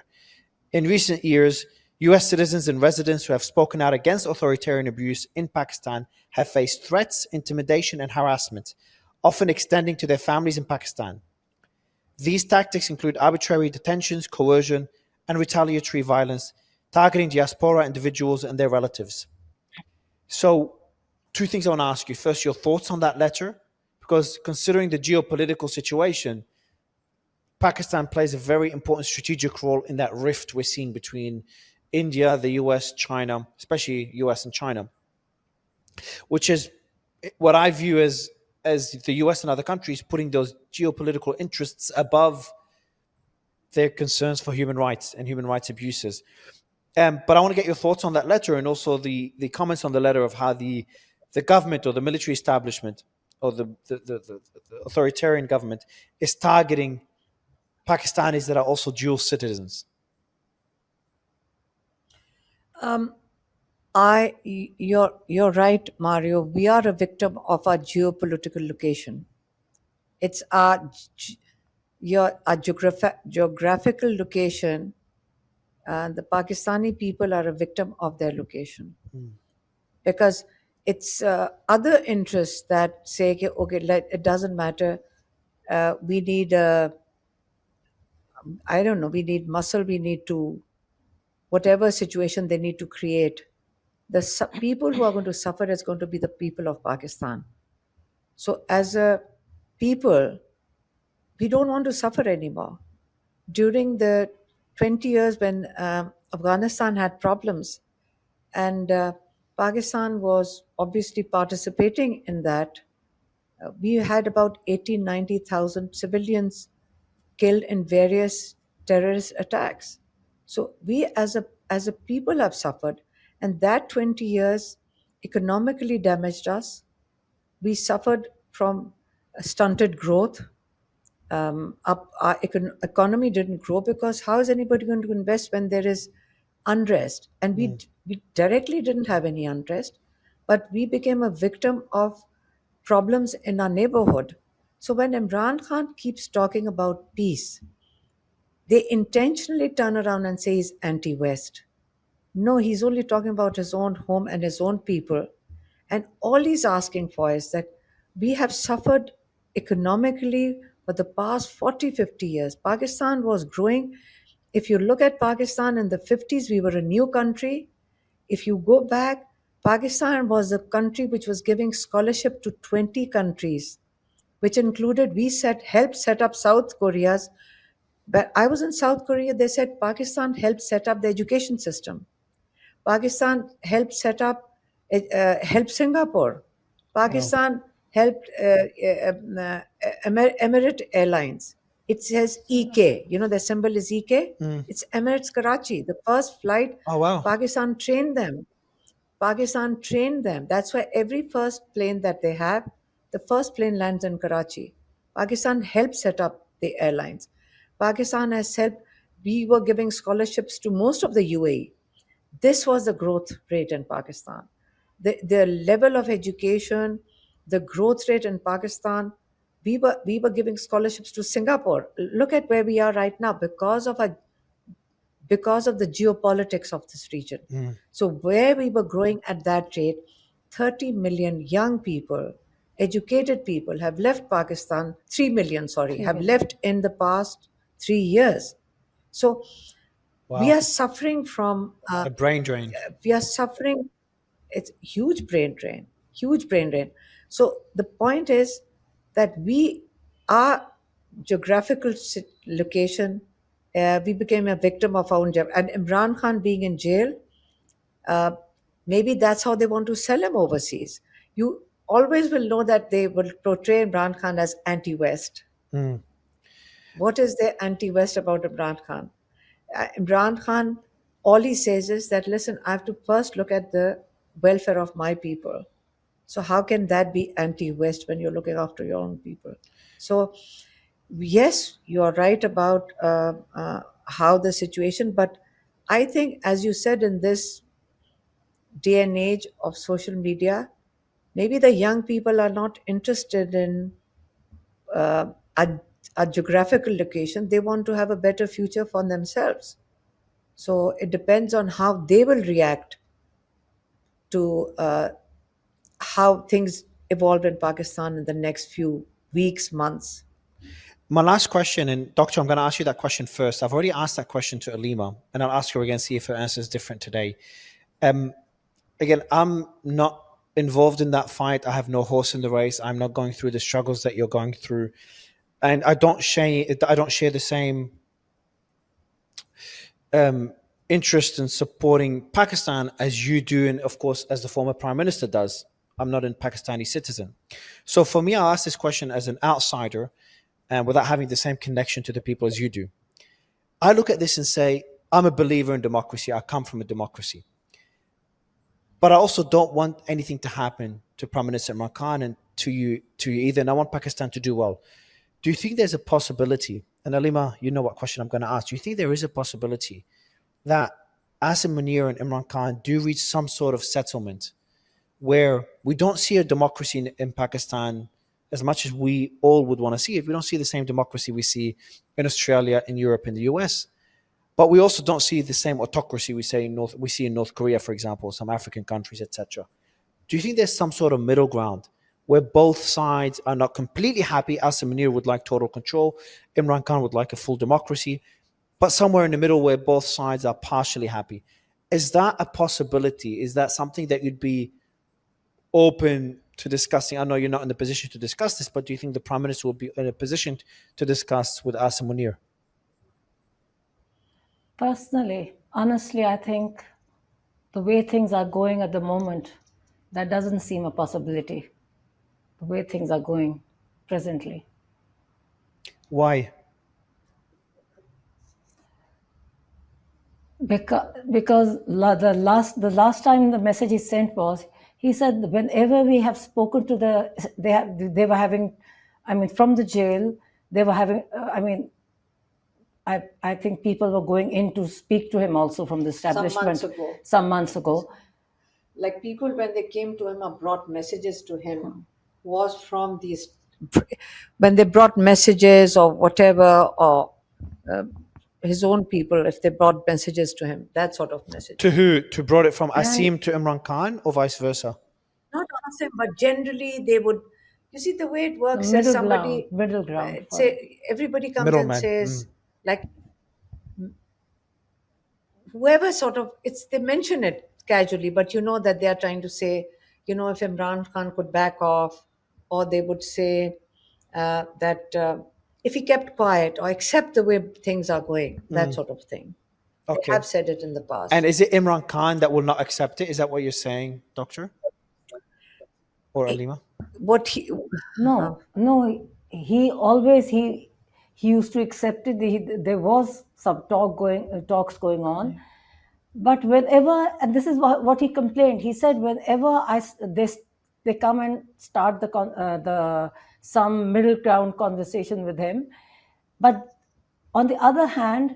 In recent years, US citizens and residents who have spoken out against authoritarian abuse in Pakistan have faced threats, intimidation, and harassment, often extending to their families in Pakistan. These tactics include arbitrary detentions, coercion, and retaliatory violence, targeting diaspora individuals and their relatives. So, two things I want to ask you. First, your thoughts on that letter, because considering the geopolitical situation, Pakistan plays a very important strategic role in that rift we're seeing between India, the US, China, especially US and China, which is what I view as the US and other countries putting those geopolitical interests above their concerns for human rights and human rights abuses. But I want to get your thoughts on that letter and also the comments on the letter of how the government or the military establishment or the authoritarian government is targeting Pakistanis that are also dual citizens. You're right, Mario. We are a victim of our geopolitical location. It's our geographical location. The Pakistani people are a victim of their location because it's other interests that say, okay, it doesn't matter. We need I don't know. We need muscle. We need to whatever situation they need to create. The people who are going to suffer is going to be the people of Pakistan. So as a people, we don't want to suffer anymore. During the 20 years when Afghanistan had problems, and Pakistan was obviously participating in that, we had about 80,000, 90,000 civilians killed in various terrorist attacks. So we as a people have suffered, and that 20 years economically damaged us. We suffered from stunted growth. Our economy didn't grow because how is anybody going to invest when there is unrest? And we directly didn't have any unrest, but we became a victim of problems in our neighborhood. So when Imran Khan keeps talking about peace, they intentionally turn around and say he's anti-West. No, he's only talking about his own home and his own people. And all he's asking for is that we have suffered economically for the past 40, 50 years. Pakistan was growing. If you look at Pakistan in the 50s, we were a new country. If you go back, Pakistan was a country which was giving scholarship to 20 countries, which included, helped set up South Korea's. But I was in South Korea, they said Pakistan helped set up the education system. Pakistan helped set up, helped Singapore. Pakistan helped Emirate Airlines. It says EK. You know, the symbol is EK. It's Emirates Karachi. The first flight, Oh, wow. Pakistan trained them. Pakistan trained them. That's why every first plane that they have, the first plane lands in Karachi. Pakistan helped set up the airlines. Pakistan has helped. We were giving scholarships to most of the UAE. This was the growth rate in Pakistan. The level of education, the growth rate in Pakistan, we were giving scholarships to Singapore. Look at where we are right now because of the geopolitics of this region. So where we were growing at that rate, 30 million young people, educated people have left Pakistan, 3 million, sorry, have left in the past 3 years. So we are suffering from A brain drain. we are suffering. It's huge brain drain, huge brain drain. So the point is that our geographical location, we became a victim of our own and Imran Khan being in jail, maybe that's how they want to sell him overseas. You always will know that they will portray Imran Khan as anti-West. What is there anti-West about Imran Khan? Imran Khan, all he says is that, listen, I have to first look at the welfare of my people. So how can that be anti-West when you're looking after your own people? So yes, you're right about how the situation, but I think, as you said, in this day and age of social media, maybe the young people are not interested in a geographical location. They want to have a better future for themselves. So it depends on how they will react to how things evolve in Pakistan in the next few weeks, months. My last question, and Doctor, I'm going to ask you that question first. I've already asked that question to Alima, and I'll ask her again, see if her answer is different today. Again, I'm not involved in that fight. I have no horse in the race. I'm not going through the struggles that you're going through, and I don't share the same interest in supporting Pakistan as you do, and of course, as the former prime minister does. I'm not a Pakistani citizen. So for me, I'll ask this question as an outsider and without having the same connection to the people as you do. I look at this and say, I'm a believer in democracy. I come from a democracy. But I also don't want anything to happen to Prime Minister Imran Khan and to you either. And I want Pakistan to do well. Do you think there's a possibility, and Alima, you know what question I'm going to ask, do you think there is a possibility that Asim Munir and Imran Khan do reach some sort of settlement where we don't see a democracy in Pakistan as much as we all would want to see it? We don't see the same democracy we see in Australia, in Europe, in the US. But we also don't see the same autocracy we see in North Korea, for example, some African countries, etc. Do you think there's some sort of middle ground where both sides are not completely happy? Asim Munir would like total control, Imran Khan would like a full democracy, but somewhere in the middle where both sides are partially happy. Is that a possibility? Is that something that you'd be open to discussing? I know you're not in the position to discuss this, but do you think the Prime Minister will be in a position to discuss with Asim Munir? Personally, honestly, I think the way things are going at the moment, that doesn't seem a possibility. The way things are going presently. Why? Because the last time the message he sent was, he said whenever we have spoken to they were having, I mean, from the jail, they were having, I think people were going in to speak to him also from the establishment some months ago. Like people, when they came to him or brought messages to him, was from these, when they brought messages or whatever, or his own people, if they brought messages to him, that sort of message. To who? To brought it from Asim to Imran Khan or vice versa? Not Asim, but generally they would, you see the way it works is Middle somebody, ground. say everybody comes Middleman. and says, like, whoever sort of, they mention it casually, but you know that they are trying to say, you know, if Imran Khan could back off, or they would say that if he kept quiet or accept the way things are going, that sort of thing. Okay. They have said it in the past. And is it Imran Khan that will not accept it? Is that what you're saying, Doctor? Or Alima? What he, No, he used to accept it. There was some talks going on, but whenever, and this is what he complained. He said whenever they come and start some middle ground conversation with him, but on the other hand,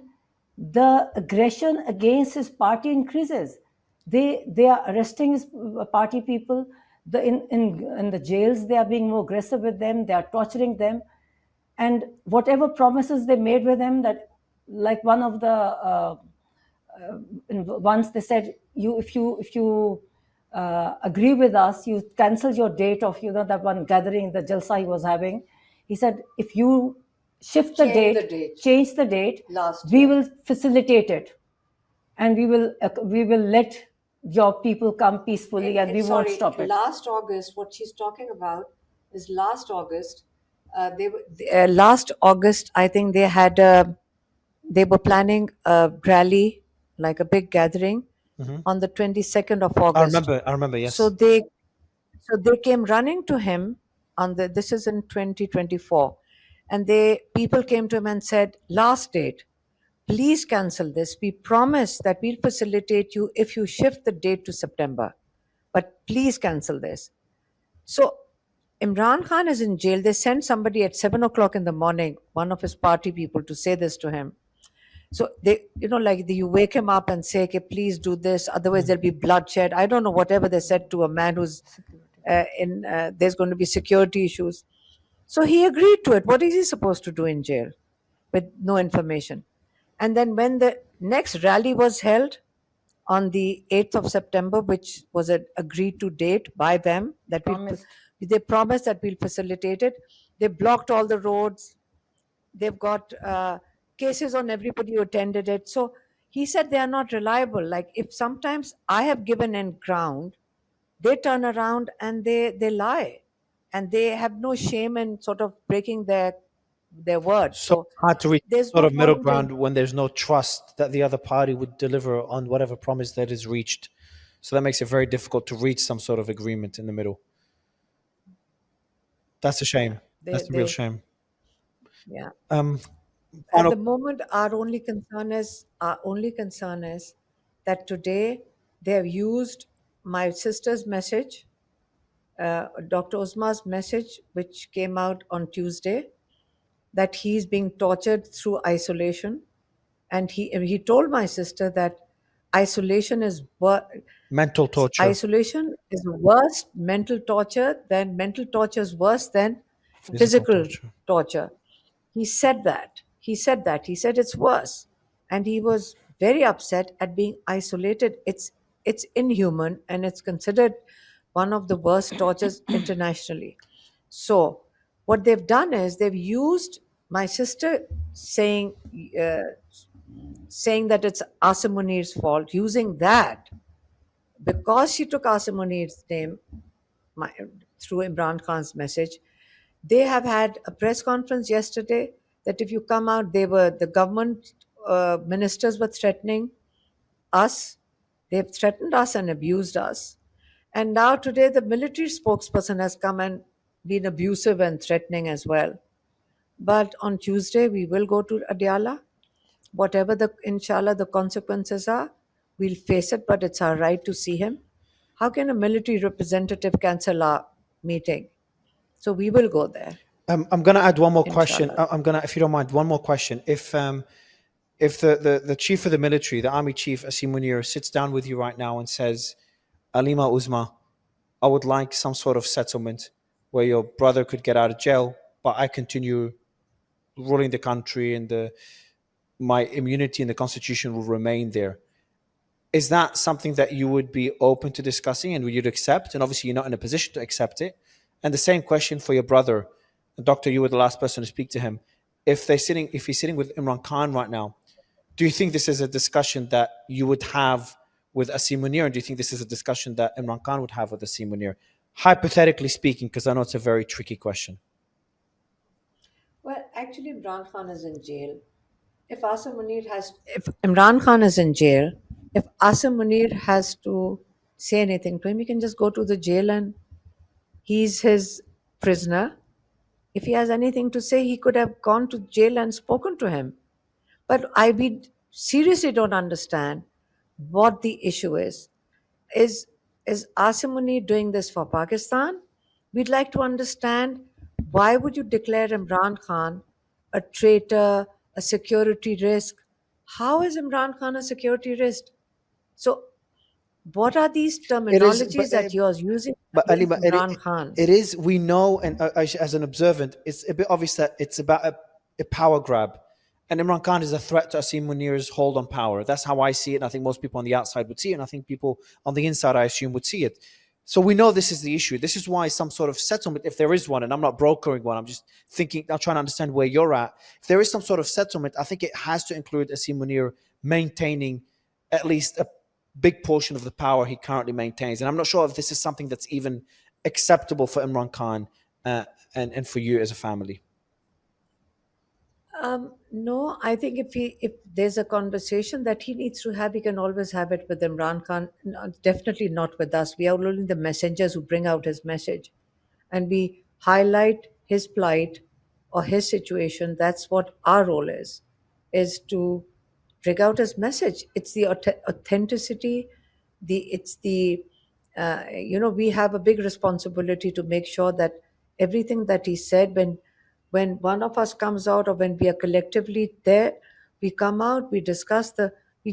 the aggression against his party increases. They are arresting his party people. In the jails, they are being more aggressive with them. They are torturing them, and whatever promises they made with them, that, like one of the once they said, if you agree with us, you cancel your date of that one gathering, the jalsa he was having. He said, if you shift change the date, we will facilitate it, and we will let your people come peacefully, and we won't stop it. Last August, what she's talking about is last August. Last August, I think they were planning a rally, like a big gathering, on the 22nd of August. I remember, yes. So they came running to him this is in 2024, and people came to him and said, last date, please cancel this. We promise that we'll facilitate you if you shift the date to September, but please cancel this. So Imran Khan is in jail. They sent somebody at 7 o'clock in the morning, one of his party people, to say this to him. So you wake him up and say, okay, please do this, otherwise there'll be bloodshed. I don't know, whatever they said to a man who's there's going to be security issues. So he agreed to it. What is he supposed to do in jail with no information? And then when the next rally was held on the 8th of September, which was an agreed to date by them, that they promised that we'll facilitate it. They blocked all the roads. They've got cases on everybody who attended it. So he said they are not reliable. Like, if sometimes I have given in ground, they turn around and they lie, and they have no shame in sort of breaking their word. So So hard to reach there's sort no of middle point ground in. when there's no trust that the other party would deliver on whatever promise that is reached. So that makes it very difficult to reach some sort of agreement in the middle. That's a shame. they That's a real they shame. yeah. Um, At final, the moment, our only concern is that today they have used my sister's message, Dr. Osma's message, which came out on Tuesday, that he's being tortured through isolation. And he told my sister that isolation is mental torture, isolation is worse mental torture is worse than physical physical torture. torture. He said it's worse, and he was very upset at being isolated. It's inhuman, and it's considered one of the worst tortures internationally. So what they've done is they've used my sister uh, saying that it's Asim Munir's fault, using that because she took Asim Munir's name my, through Imran Khan's message. They have had a press conference yesterday that if you come out, the government ministers were threatening us. They've threatened us and abused us. And now today, the military spokesperson has come and been abusive and threatening as well. But on Tuesday, we will go to Adiala. Whatever inshallah, the consequences are, we'll face it, but it's our right to see him. How can a military representative cancel our meeting? So we will go there, I'm going to add one more question. inshallah. I'm going to, if you don't mind, one more question. If the chief of the military, the army chief, Asim Munir, sits down with you right now and says, Alima Uzma, I would like some sort of settlement where your brother could get out of jail, but I continue ruling the country and my immunity in the constitution will remain there. Is that something that you would be open to discussing and would you accept? And obviously, you're not in a position to accept it. And the same question for your brother, Doctor. You were the last person to speak to him. If he's sitting with Imran Khan right now, do you think this is a discussion that you would have with Asim Munir, and do you think this is a discussion that Imran Khan would have with Asim Munir? Hypothetically speaking, because I know it's a very tricky question. Well, actually, Imran Khan is in jail. If Imran Khan is in jail, if Asim Munir has to say anything to him, he can just go to the jail and he's his prisoner. If he has anything to say, he could have gone to jail and spoken to him. But we seriously don't understand what the issue is. Is Asim Munir doing this for Pakistan? We'd like to understand, why would you declare Imran Khan a traitor, a security risk? How is Imran Khan a security risk? So, what are these It is, terminologies that you're using but Ali, against Imran Khan? it is. We know, and as an observant, it's a bit obvious that it's about a power grab, and Imran Khan is a threat to Asim Munir's hold on power. That's how I see it, and I think most people on the outside would see it, and I think people on the inside, I assume, would see it. So we know this is the issue. This is why some sort of settlement, if there is one, and I'm not brokering one, I'm just thinking, I'm trying to understand where you're at. If there is some sort of settlement, I think it has to include Asim Munir maintaining at least a big portion of the power he currently maintains. And I'm not sure if this is something that's even acceptable for Imran Khan and for you as a family. No, I think if there's a conversation that he needs to have, he can always have it with Imran Khan. No, definitely not with us. We are only the messengers who bring out his message, and we highlight his plight or his situation. That's what our role is to bring out his message. It's the authenticity. We have a big responsibility to make sure that everything that he said, when one of us comes out or when we are collectively there, we come out, we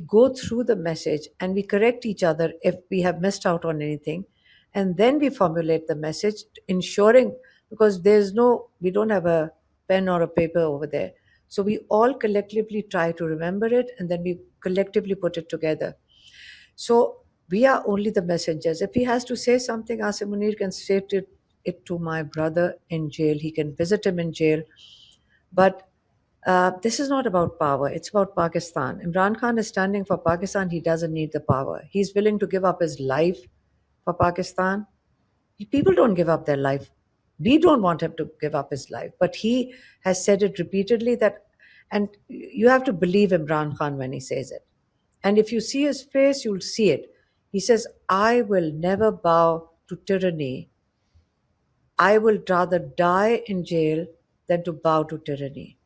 go through the message and we correct each other if we have missed out on anything, and then we formulate the message, ensuring, because we don't have a pen or a paper over there, So we all collectively try to remember it, and then we collectively put it together. So we are only the messengers. If he has to say something, Asim Munir can say it to my brother in jail. He can visit him in jail. But this is not about power. It's about Pakistan. Imran Khan is standing for Pakistan. He doesn't need the power. He's willing to give up his life for Pakistan. People don't give up their life. We don't want him to give up his life. But he has said it repeatedly that, and you have to believe Imran Khan when he says it. And if you see his face, you'll see it. He says, I will never bow to tyranny. I will rather die in jail than to bow to tyranny.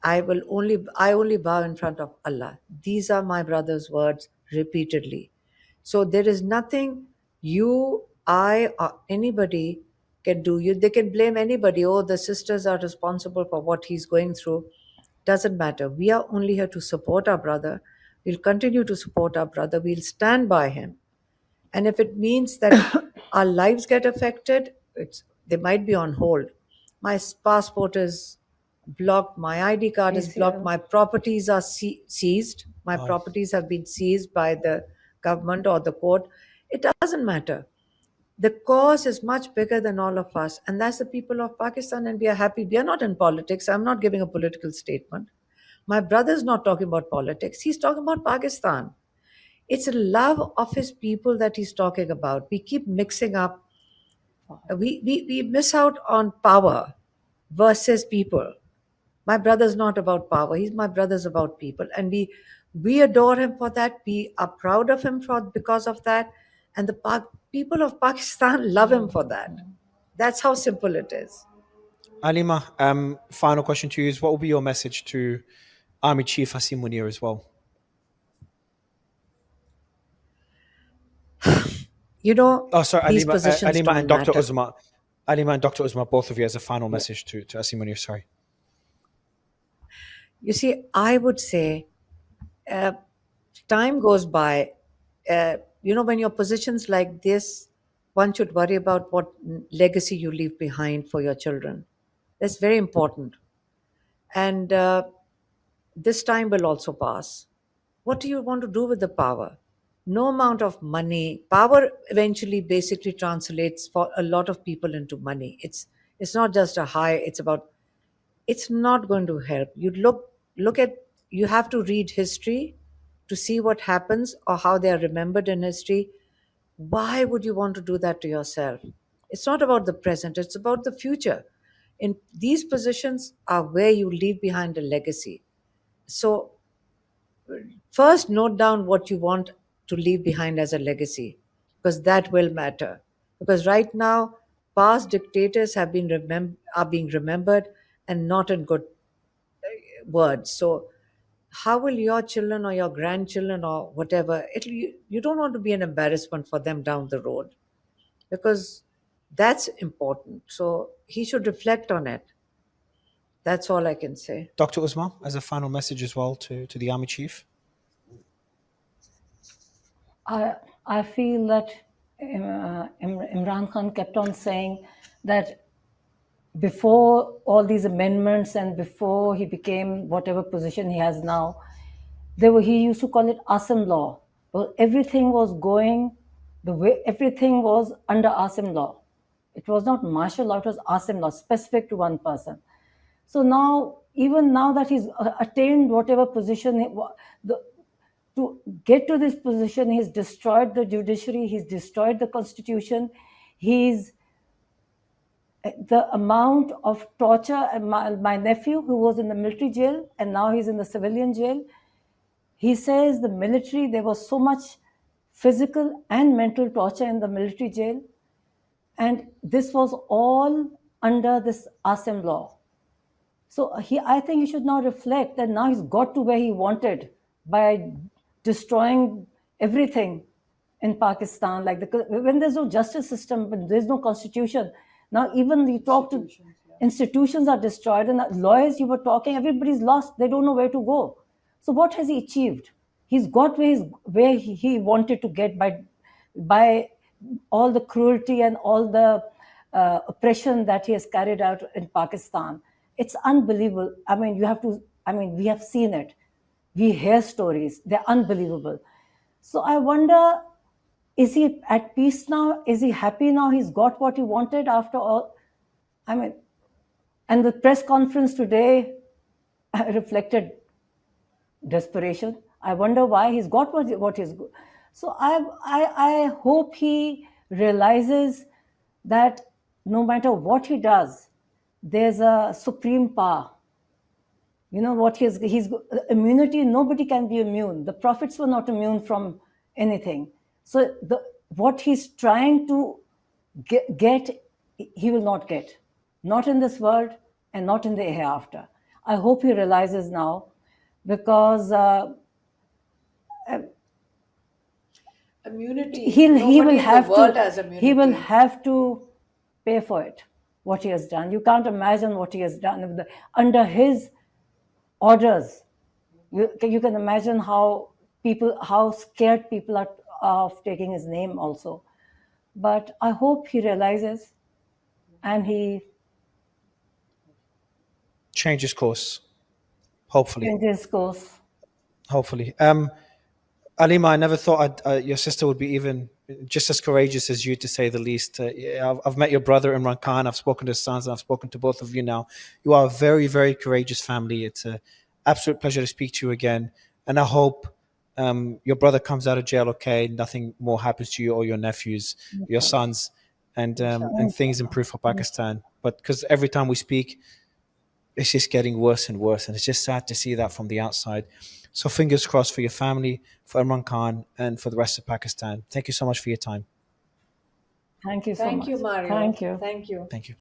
I only bow in front of Allah. These are my brother's words repeatedly. So there is nothing you, I, or anybody can do. They can blame anybody. Oh, the sisters are responsible for what he's going through. Doesn't matter. We are only here to support our brother. We'll continue to support our brother. We'll stand by him. And if it means that our lives get affected, they might be on hold. My passport is blocked, my ID card is blocked, my properties are seized. My properties have been seized by the government or the court. It doesn't matter. The cause is much bigger than all of us, and that's the people of Pakistan, and we are happy. We are not in politics. I'm not giving a political statement. My brother's not talking about politics. He's talking about Pakistan. It's a love of his people that he's talking about. We keep mixing up. We miss out on power versus people. My brother's not about power. My brother's about people. And we adore him for that. We are proud of him because of that. And the people of Pakistan love him for that. That's how simple it is. Alima, final question to you is, what will be your message to Army Chief Asim Munir as well? You know, sorry, these Alima, positions Alima don't and Dr. matter. Uzma. Alima and Dr. Uzma, both of you, as a final message to Asim Munir. Sorry. You see, I would say time goes by. When you're positions like this, one should worry about what legacy you leave behind for your children. That's very important. And this time will also pass. What do you want to do with the power? No amount of money. Power eventually basically translates for a lot of people into money. It's not just a high, it's not going to help. You have to read history to see what happens or how they are remembered in history. Why would you want to do that to yourself? It's not about the present, it's about the future. In these positions are where you leave behind a legacy. So first note down what you want to leave behind as a legacy, because that will matter. Because right now past dictators are being remembered and not in good words. So how will your children or your grandchildren or whatever, you don't want to be an embarrassment for them down the road, because that's important. So he should reflect on it. That's all I can say. Dr. Uzma, as a final message as well to the Army Chief. I feel that Imran Khan kept on saying that before all these amendments and before he became whatever position he has now, he used to call it Asim law. Well, everything was going the way, everything was under Asim law. It was not martial law, it was Asim law, specific to one person. So now, even now that he's attained whatever position, to get to this position, he's destroyed the judiciary, he's destroyed the constitution, the amount of torture. My nephew, who was in the military jail and now he's in the civilian jail, he says the military, there was so much physical and mental torture in the military jail, and this was all under this Asim law. So I think he should now reflect that now he's got to where he wanted by destroying everything in Pakistan. When there's no justice system, when there's no constitution, now even you talk to institutions are destroyed, and lawyers you were talking, everybody's lost. They don't know where to go. So what has he achieved? He's got where he wanted to get by all the cruelty and all the oppression that he has carried out in Pakistan. It's unbelievable. I mean, we have seen it. We hear stories. They're unbelievable. So I wonder, is he at peace now? Is he happy now? He's got what he wanted after all. I mean, and the press conference today reflected desperation. I wonder why he's got what is good. So I hope he realizes that no matter what he does, there's a supreme power. You know what he's immunity. Nobody can be immune. The prophets were not immune from anything. So what he's trying to get, he will not get, not in this world and not in the hereafter. I hope he realizes now, because Immunity. he Nobody will in have the world to has immunity. he will have to pay for it, what he has done. You can't imagine what he has done under his orders. You can imagine how scared people are of taking his name also. But I hope he realizes and he Changes course, hopefully. changes course. Hopefully. Alima, I never thought your sister would be even just as courageous as you, to say the least. Yeah, I've met your brother, Imran Khan. I've spoken to his sons, and I've spoken to both of you now. You are a very, very courageous family. It's an absolute pleasure to speak to you again. And I hope your brother comes out of jail okay, nothing more happens to you or your nephews, your sons, and things improve for Pakistan. But because every time we speak, it's just getting worse and worse. And it's just sad to see that from the outside. So fingers crossed for your family, for Imran Khan, and for the rest of Pakistan. Thank you so much for your time. Thank you so Thank much. you, Mario. Thank you. Thank you. Thank you.